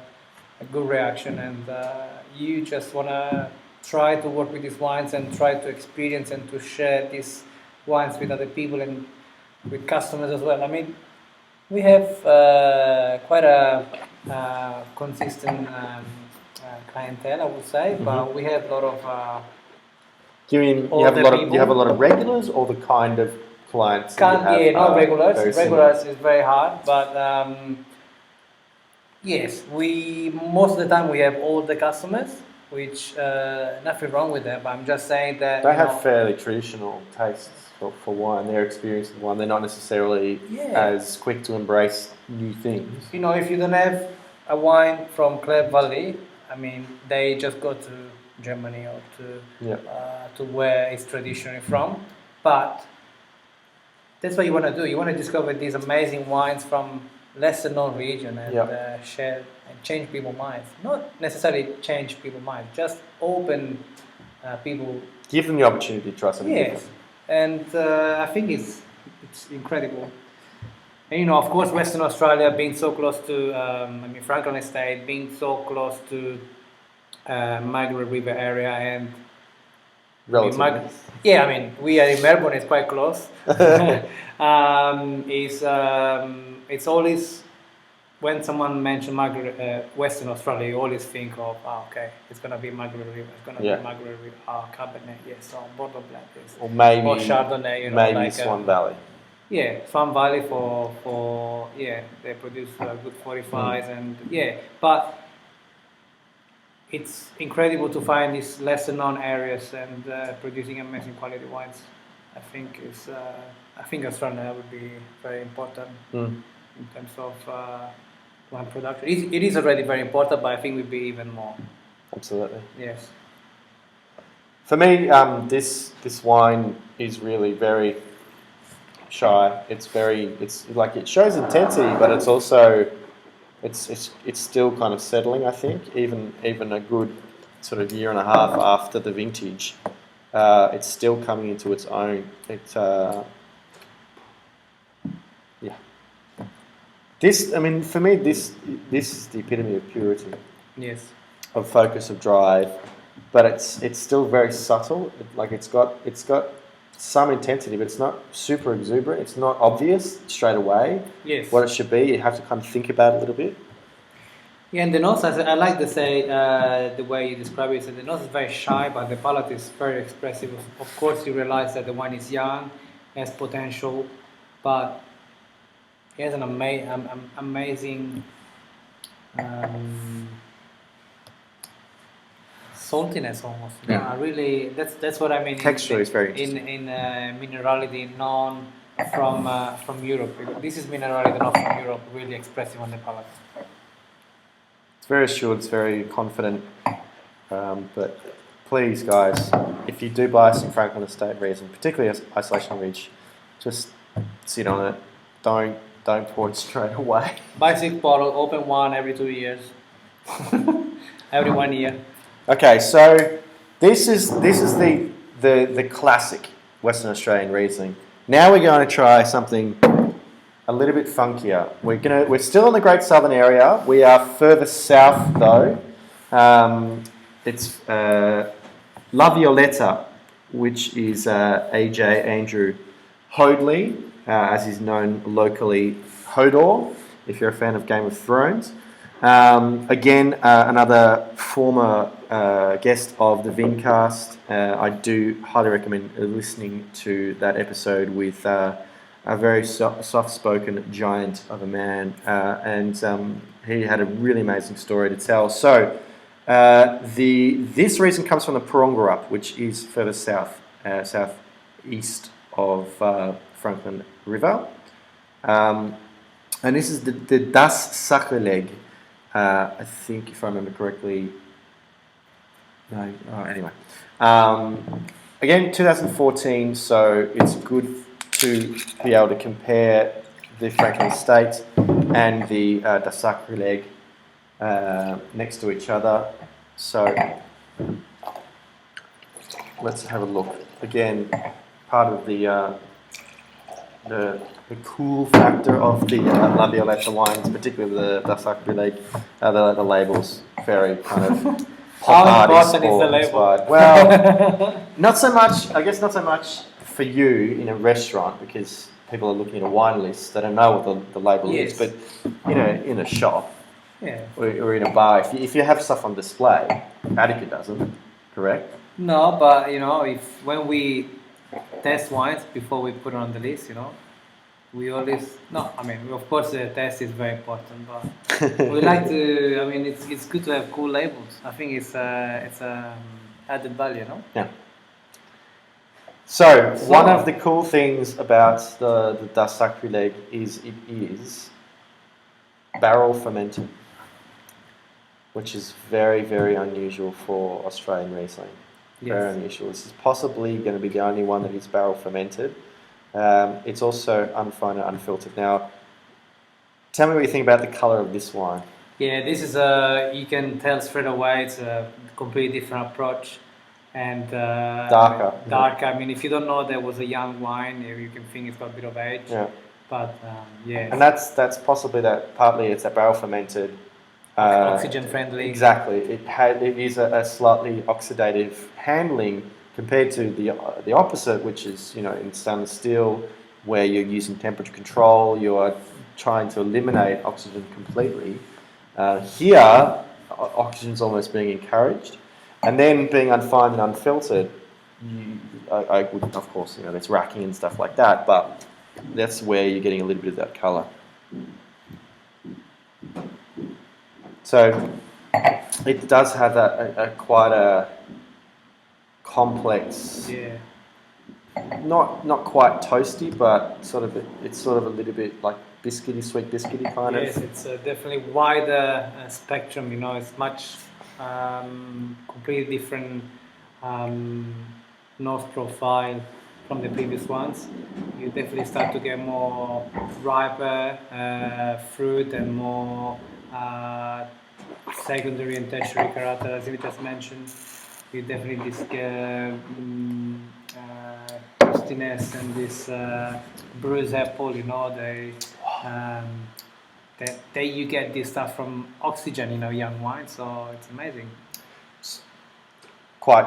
[SPEAKER 2] good reaction, and you just wanna try to work with these wines and try to experience and to share these wines with other people and with customers as well. I mean, we have quite a consistent clientele, I would say, but we have a lot of.
[SPEAKER 1] Do you mean you have a lot of regulars, or the kind of clients?
[SPEAKER 2] Not regulars. Regulars is very hard, but yes, most of the time we have all the customers, which nothing wrong with that. But I'm just saying that
[SPEAKER 1] they have fairly traditional tastes for wine. They're experienced with wine. They're not necessarily as quick to embrace new things.
[SPEAKER 2] If you don't have a wine from Clare Valley, I mean, they just go to Germany or to where it's traditionally from. But that's what you want to do. You want to discover these amazing wines from lesser known region and share and change people's minds. Not necessarily change people's minds, just open people.
[SPEAKER 1] Give them the opportunity to try something different.
[SPEAKER 2] And I think it's incredible. And of course, Western Australia being so close to, Frankland Estate being so close to Margaret River area and.
[SPEAKER 1] Relatively.
[SPEAKER 2] We are in Melbourne. It's quite close. It's always when someone mentions Western Australia, you always think of it's gonna be Margaret River. It's gonna be Margaret River. Cabernet, yes, or Bordeaux Blanc, yes.
[SPEAKER 1] Or maybe
[SPEAKER 2] Chardonnay.
[SPEAKER 1] Maybe Swan Valley.
[SPEAKER 2] Yeah, Swan Valley for they produce good 45s and but. It's incredible to find these lesser known areas and producing amazing quality wines. I think Australia would be very important in terms of wine production. It is already very important, but I think it would be even more.
[SPEAKER 1] Absolutely.
[SPEAKER 2] Yes.
[SPEAKER 1] For me, this wine is really very shy. It's like it shows intensity, but it's also. It's still kind of settling, I think. Even a good sort of year and a half after the vintage, it's still coming into its own. For me, this is the epitome of purity.
[SPEAKER 2] Yes.
[SPEAKER 1] Of focus, of drive, but it's still very subtle. It's got some intensity, but it's not super exuberant. It's not obvious straight away what it should be. You have to kind of think about it a little bit.
[SPEAKER 2] Yeah, and the nose, I like to say the way you describe it, so the nose is very shy, but the palate is very expressive. Of course, you realize that the wine is young, has potential, but it has an amazing saltiness almost. Really, that's what I mean.
[SPEAKER 1] Texture is very interesting.
[SPEAKER 2] In minerality, from Europe. This is minerality, not from Europe. Really expressive on the palate.
[SPEAKER 1] It's very assured, it's very confident. But please, guys, if you do buy some Franklin Estate Riesling, particularly Isolation Ridge, just sit on it. Don't pour it straight away.
[SPEAKER 2] Buy 6 bottle, open one every 2 years. Every 1 year.
[SPEAKER 1] Okay, so this is the classic Western Australian Riesling. Now we're going to try something a little bit funkier. We're still in the Great Southern area. We are further south though. It's La Violetta, which is AJ Andrew Hoadley, as is known locally, Hodor, if you're a fan of Game of Thrones. Again, another former guest of the Vincast. I do highly recommend listening to that episode with a very soft-spoken giant of a man, and he had a really amazing story to tell. So, this reason comes from the Parongarup, which is further southeast of Frankland River, and this is the Das Sakrileg. I think, if I remember correctly. No. Oh, anyway. Again, 2014. So it's good to be able to compare the Franklin Estate and the Das Sakrileg next to each other. So let's have a look. Again, part of the cool factor of the La Violetta wines, particularly the Sakrileg, the labels very kind of
[SPEAKER 2] How important is the label?
[SPEAKER 1] inspired. Well, not so much. I guess not so much for you in a restaurant, because people are looking at a wine list. They don't know what the label is. But in a shop, or in a bar, if you have stuff on display, Attica doesn't. Correct?
[SPEAKER 2] No, but when we test wines before we put it on the list, we always of course the test is very important, but we like to. It's good to have cool labels. I think it's added value,
[SPEAKER 1] Yeah. So one of the cool things about the Das Sakrileg is it is barrel fermented, which is very, very unusual for Australian Riesling.
[SPEAKER 2] Yes.
[SPEAKER 1] Very unusual. This is possibly going to be the only one that is barrel fermented. It's also unfined and unfiltered. Now, tell me what you think about the colour of this wine.
[SPEAKER 2] Yeah, this is you can tell straight away it's a completely different approach, and
[SPEAKER 1] darker.
[SPEAKER 2] Darker. If you don't know there was a young wine, you can think it's got a bit of age.
[SPEAKER 1] Yeah.
[SPEAKER 2] But
[SPEAKER 1] and that's possibly that partly it's a barrel fermented.
[SPEAKER 2] Oxygen friendly.
[SPEAKER 1] Exactly. It is a slightly oxidative handling compared to the opposite, which is in stainless steel, where you're using temperature control, you are trying to eliminate oxygen completely. Here, oxygen's almost being encouraged, and then being unfined and unfiltered. I would, of course, there's racking and stuff like that, but that's where you're getting a little bit of that colour. So it does have that quite a complex, not quite toasty, but it's sort of a little bit like biscuity, sweet biscuity kind of.
[SPEAKER 2] Yes, it's definitely wider spectrum. It's much completely different nose profile from the previous ones. You definitely start to get more riper fruit and more secondary and tertiary character, as you just mentioned. You definitely this crustiness and this bruised apple. They you get this stuff from oxygen, young wine. So it's amazing.
[SPEAKER 1] Quite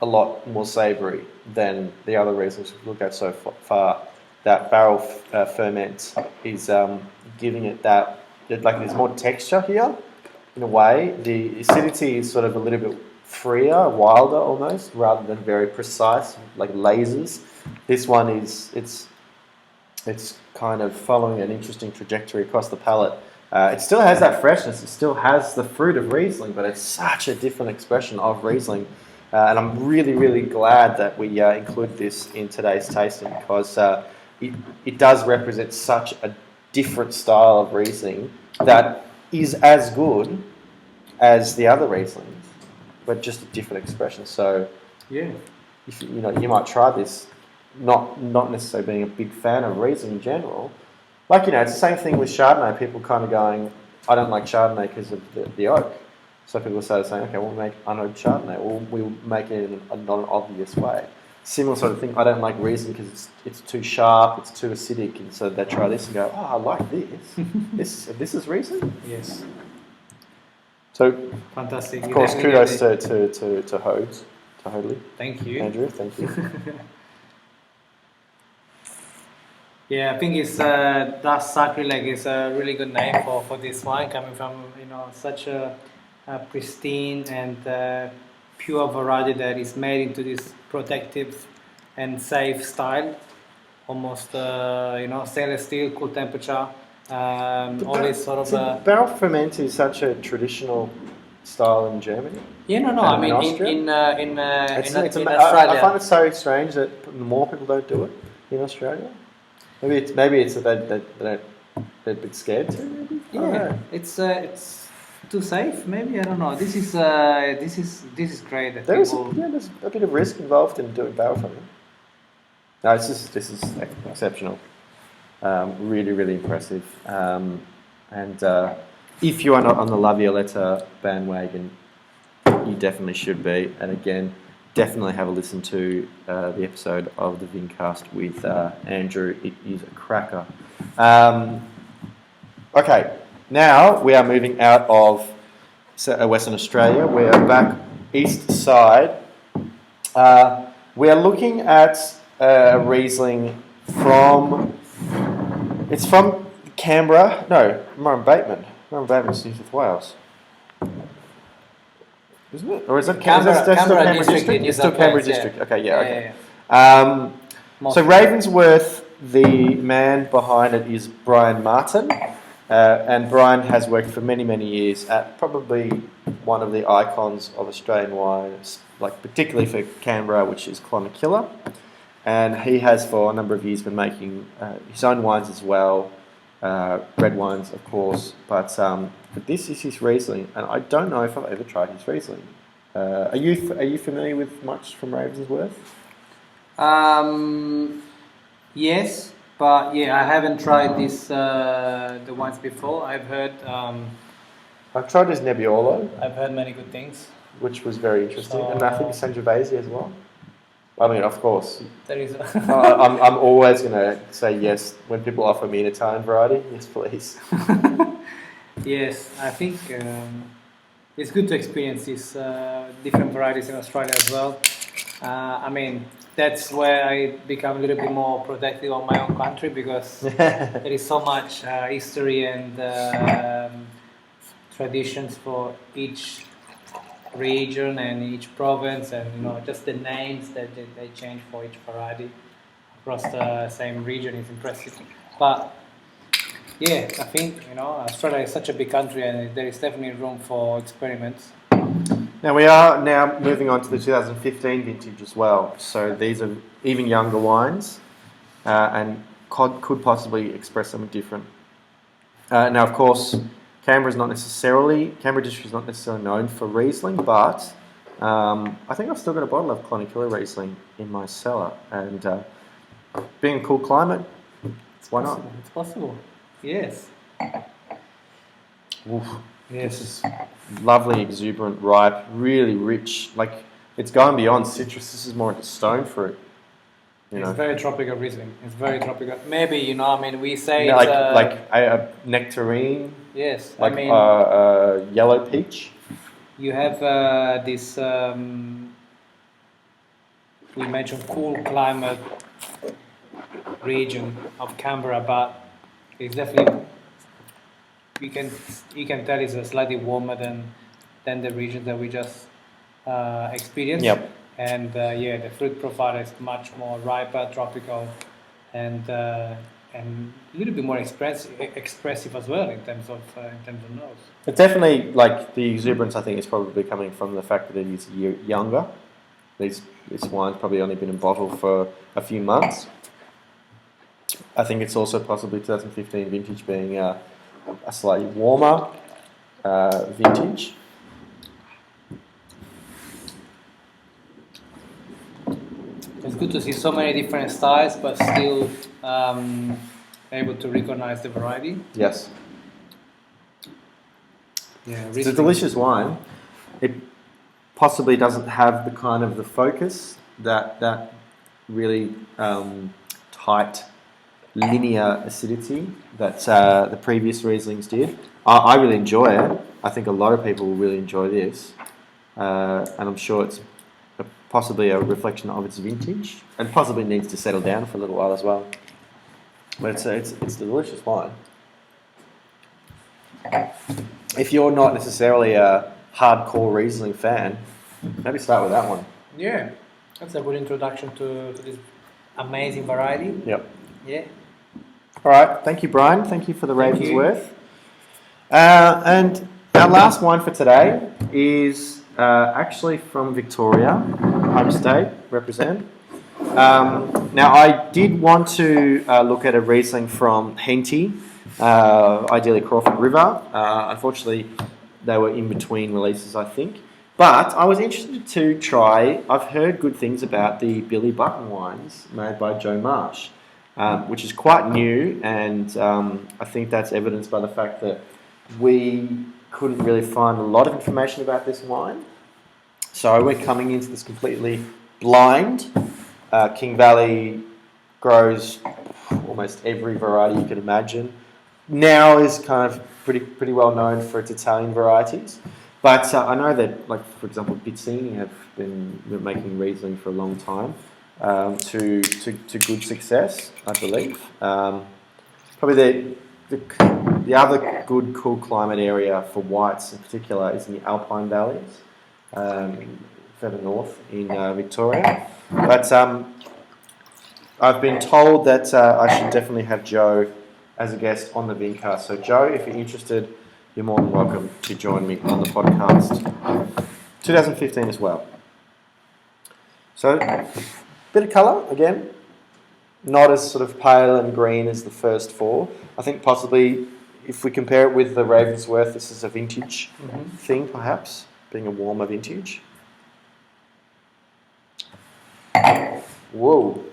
[SPEAKER 1] a lot more savoury than the other Rieslings we've looked at so far. That barrel ferment is giving it that, there's more texture here in a way. The acidity is sort of a little bit freer, wilder almost, rather than very precise, like lasers. This one it's kind of following an interesting trajectory across the palate. It still has that freshness, it still has the fruit of Riesling, but it's such a different expression of Riesling. And I'm really, really glad that we include this in today's tasting, because it does represent such a different style of Riesling that is as good as the other Rieslings, but just a different expression. So
[SPEAKER 2] Yeah.
[SPEAKER 1] if you might try this, not necessarily being a big fan of Riesling in general. Like it's the same thing with Chardonnay. People kind of going, I don't like Chardonnay because of the oak. So people start saying, okay, we'll make unoaked Chardonnay, or we'll make it in a non-obvious way. Similar sort of thing. I don't like Riesling because it's too sharp, it's too acidic, and so they try this and go, oh, I like this. This is Riesling.
[SPEAKER 2] Yes.
[SPEAKER 1] So,
[SPEAKER 2] Fantastic.
[SPEAKER 1] of course, kudos to Hodes, to Hodley.
[SPEAKER 2] Thank you.
[SPEAKER 1] Andrew, thank you.
[SPEAKER 2] Yeah, I think it's that Sakrileg is a really good name for this wine, coming from such a pristine and pure variety that is made into this protective and safe style, almost stainless steel, cool temperature, all this sort of.
[SPEAKER 1] Barrel ferment is such a traditional style in Germany.
[SPEAKER 2] Yeah, no. I mean, in Australia,
[SPEAKER 1] I find it so strange that more people don't do it in Australia. Maybe it's that they're a bit scared to. Maybe?
[SPEAKER 2] Yeah, it's too safe. Maybe I don't know. This is great. That
[SPEAKER 1] There's
[SPEAKER 2] people...
[SPEAKER 1] a bit of risk involved in doing barrel ferment. No, this is exceptional. Really, really impressive. And if you are not on the La Violetta bandwagon, you definitely should be. And again, definitely have a listen to the episode of the Vincast with Andrew. It is a cracker. Okay, now we are moving out of Western Australia. We are back east side. We are looking at a Riesling from Canberra. No, Murrumbateman. Murrumbateman's New South Wales. Isn't it? Or is it
[SPEAKER 2] Canberra
[SPEAKER 1] district? It's still Canberra district.
[SPEAKER 2] Yeah.
[SPEAKER 1] Okay, yeah, okay.
[SPEAKER 2] Yeah.
[SPEAKER 1] So Ravensworth, the man behind it is Brian Martin, and Brian has worked for many, many years at probably one of the icons of Australian wines, like particularly for Canberra, which is Clonakilla. And he has for a number of years been making his own wines as well, red wines, of course, but this is his Riesling, and I don't know if I've ever tried his Riesling. Are you familiar with much from Ravensworth?
[SPEAKER 2] Yes, but I haven't tried the wines before. I've heard.
[SPEAKER 1] I've tried his Nebbiolo.
[SPEAKER 2] I've heard many good things,
[SPEAKER 1] which was very interesting, and I think Sangiovese as well. I mean, of course.
[SPEAKER 2] There is.
[SPEAKER 1] I'm always going to say yes when people offer me an Italian variety. Yes, please.
[SPEAKER 2] Yes, I think it's good to experience these different varieties in Australia as well. I mean, that's where I become a little bit more protective of my own country, because there is so much history and traditions for each region and each province, and just the names that they change for each variety across the same region is impressive. But I think Australia is such a big country, and there is definitely room for experiments.
[SPEAKER 1] Now we are moving on to the 2015 vintage as well. So these are even younger wines, and could possibly express something different. Now, of course, Canberra district is not necessarily known for Riesling, but I think I've still got a bottle of Clonakilla Riesling in my cellar, and being a cool climate, why not?
[SPEAKER 2] It's possible. Yes.
[SPEAKER 1] Oof.
[SPEAKER 2] Yes.
[SPEAKER 1] This is lovely, exuberant, ripe, really rich. Like, it's going beyond citrus. This is more into stone fruit.
[SPEAKER 2] It's very tropical Riesling. It's very tropical. Maybe we say
[SPEAKER 1] like a nectarine.
[SPEAKER 2] Yes,
[SPEAKER 1] like yellow peach.
[SPEAKER 2] You have this. We mentioned cool climate region of Canberra, but it's definitely you can tell it's slightly warmer than the region that we just experienced.
[SPEAKER 1] Yep.
[SPEAKER 2] And the fruit profile is much more riper, tropical, and a little bit more expressive as well in terms of nose.
[SPEAKER 1] It's definitely, like, the exuberance, I think, is probably coming from the fact that it is younger. This wine's probably only been in bottle for a few months. I think it's also possibly 2015 vintage being a slightly warmer vintage.
[SPEAKER 2] It's good to see so many different styles, but still able to recognize the variety.
[SPEAKER 1] Yes.
[SPEAKER 2] Yeah,
[SPEAKER 1] It's a delicious wine. It possibly doesn't have the kind of the focus that really tight linear acidity that the previous Rieslings did. I really enjoy it. I think a lot of people will really enjoy this, and I'm sure it's possibly a reflection of its vintage, and possibly needs to settle down for a little while as well. But it's a delicious wine. If you're not necessarily a hardcore Riesling fan, maybe start with that one.
[SPEAKER 2] Yeah, that's a good introduction to this amazing variety.
[SPEAKER 1] Yep.
[SPEAKER 2] Yeah.
[SPEAKER 1] All right. Thank you, Brian. Thank you for the
[SPEAKER 2] Thank you.
[SPEAKER 1] Ravensworth. And our last wine for today is actually from Victoria, home state, represent. Now, I did want to look at a Riesling from Henty, ideally Crawford River. Unfortunately, they were in between releases, I think. But I was interested to try, I've heard good things about the Billy Button wines made by Joe Marsh, which is quite new, and I think that's evidenced by the fact that we couldn't really find a lot of information about this wine. So we're coming into this completely blind. King Valley grows almost every variety you could imagine. Now is kind of pretty well known for its Italian varieties. But I know that, like, for example, Pizzini have been making Riesling for a long time to good success, I believe. Probably the other good, cool climate area for whites in particular is in the Alpine valleys, further north in Victoria. But I've been told that I should definitely have Joe as a guest on the Vincast. So, Joe, if you're interested, you're more than welcome to join me on the podcast. 2015 as well. So, bit of colour again, not as sort of pale and green as the first four. I think possibly if we compare it with the Ravensworth, this is a vintage thing, perhaps, being a warmer vintage. Whoa.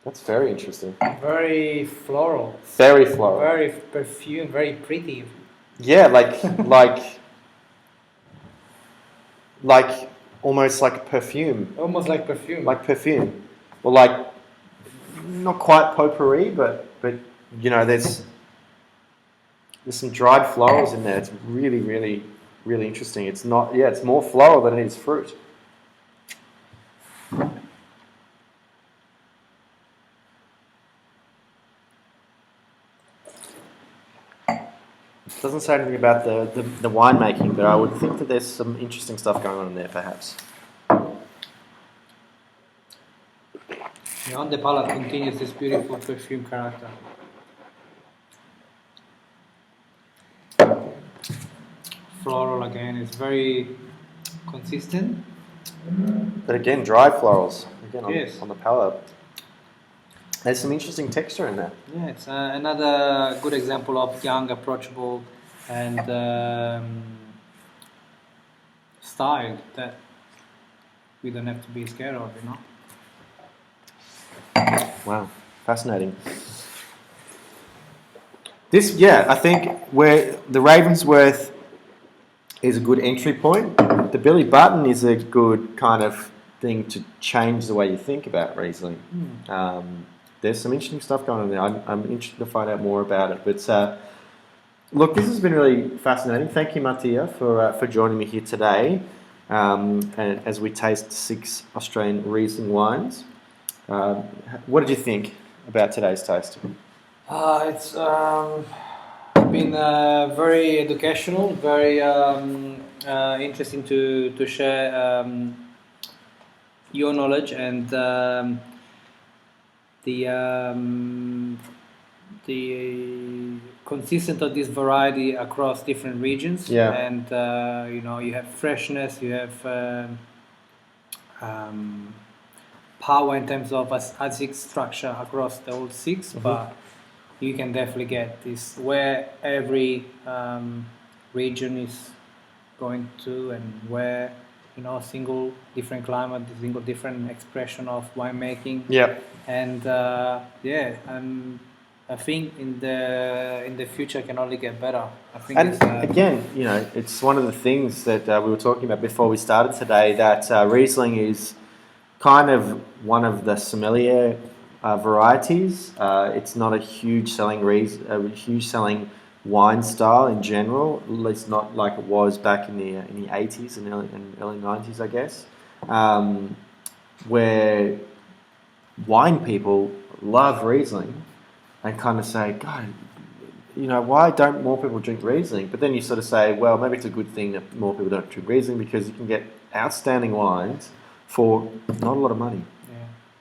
[SPEAKER 1] That's very interesting.
[SPEAKER 2] Very floral.
[SPEAKER 1] Very floral.
[SPEAKER 2] Very perfume, very pretty.
[SPEAKER 1] Yeah, like almost like perfume.
[SPEAKER 2] Almost like perfume.
[SPEAKER 1] Like perfume. Well, like, not quite potpourri, but you know, there's some dried florals in there. It's really, really, really interesting. It's not, yeah, it's more floral than it is fruit. Doesn't say anything about the winemaking, but I would think that there's some interesting stuff going on in there, perhaps.
[SPEAKER 2] Yeah, on the palate continues this beautiful perfume character. Floral again, it's very consistent.
[SPEAKER 1] But again, dry florals. Again,
[SPEAKER 2] Yes.
[SPEAKER 1] on the palate. There's some interesting texture in there.
[SPEAKER 2] Yeah, it's another good example of young, approachable, and style that we don't have to be scared of, you know.
[SPEAKER 1] Wow, fascinating. This, yeah, I think where the Ravensworth is a good entry point. The Billy Button is a good kind of thing to change the way you think about Riesling. There's some interesting stuff going on there. I'm interested to find out more about it. But look, this has been really fascinating. Thank you, Mattia, for joining me here today, and as we taste 6 Australian Riesling wines. What did you think about today's taste?
[SPEAKER 2] It's been very educational, very interesting to share your knowledge and the consistent of this variety across different regions.
[SPEAKER 1] Yeah.
[SPEAKER 2] And you know, you have freshness, you have power in terms of acid structure across the whole six, but you can definitely get this where every region is going to, and where single different climate, single different expression of winemaking.
[SPEAKER 1] Yeah.
[SPEAKER 2] And and I think in the future can only get better. I think
[SPEAKER 1] And
[SPEAKER 2] it's,
[SPEAKER 1] again, it's one of the things that we were talking about before we started today, that Riesling is kind of one of the sommelier varieties. It's not a huge selling wine style in general, at least not like it was back in the 80s and early 90s, I guess, where wine people love Riesling and kind of say, God, why don't more people drink Riesling? But then you sort of say, well, maybe it's a good thing that more people don't drink Riesling, because you can get outstanding wines for not a lot of money.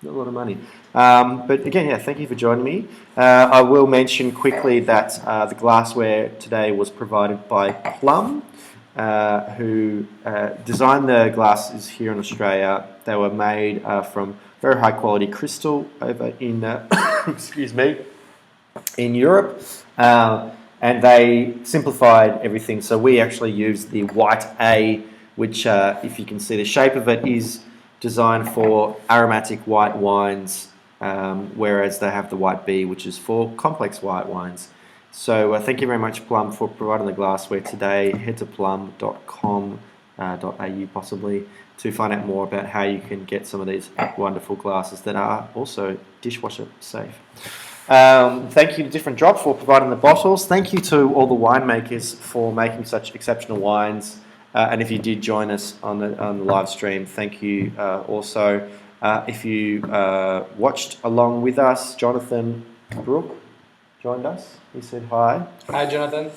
[SPEAKER 1] Not a lot of money. But again, thank you for joining me. I will mention quickly that the glassware today was provided by Plum, who designed the glasses here in Australia. They were made from very high quality crystal over in, excuse me, in Europe. And they simplified everything. So we actually used the white A, which, if you can see the shape of it, is designed for aromatic white wines, whereas they have the white B, which is for complex white wines. So thank you very much, Plum, for providing the glassware today. Head to plum.com.au possibly to find out more about how you can get some of these wonderful glasses that are also dishwasher safe. Thank you to Different Drop for providing the bottles. Thank you to all the winemakers for making such exceptional wines. And if you did join us on the live stream, thank you also. If you watched along with us, Jonathan Brooke joined us. He said hi.
[SPEAKER 2] Hi, Jonathan.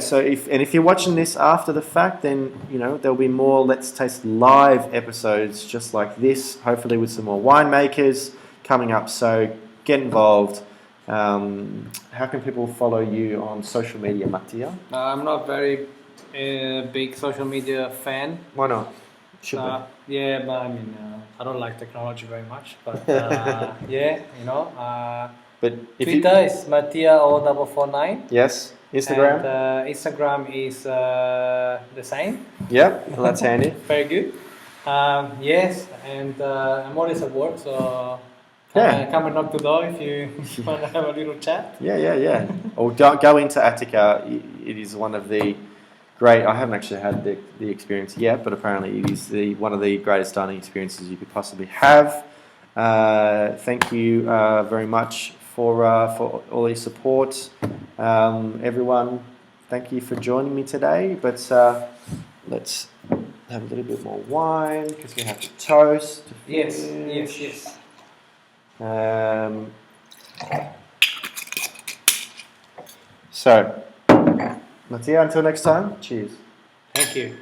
[SPEAKER 1] So if you're watching this after the fact, then there'll be more Let's Taste Live episodes just like this, hopefully with some more winemakers coming up. So get involved. How can people follow you on social media, Mattia?
[SPEAKER 2] I'm not very big social media fan.
[SPEAKER 1] Why not? Should be.
[SPEAKER 2] Yeah, but I mean, I don't like technology very much. But
[SPEAKER 1] But if
[SPEAKER 2] Twitter is Mattia0449.
[SPEAKER 1] Yes. Instagram?
[SPEAKER 2] And Instagram is the same.
[SPEAKER 1] Yep, well, that's handy.
[SPEAKER 2] Very good. Yes, and I'm always at work, so come and knock the door if you want to have a little chat.
[SPEAKER 1] Yeah. Or go into Attica. It is one of the great. I haven't actually had the experience yet, but apparently it is one of the greatest dining experiences you could possibly have. Thank you very much for all your support, everyone. Thank you for joining me today. But let's have a little bit more wine because we have to toast.
[SPEAKER 2] Yes.
[SPEAKER 1] So, Mattia, until next time, cheers.
[SPEAKER 2] Thank you.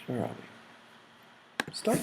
[SPEAKER 1] Where are we? Stop.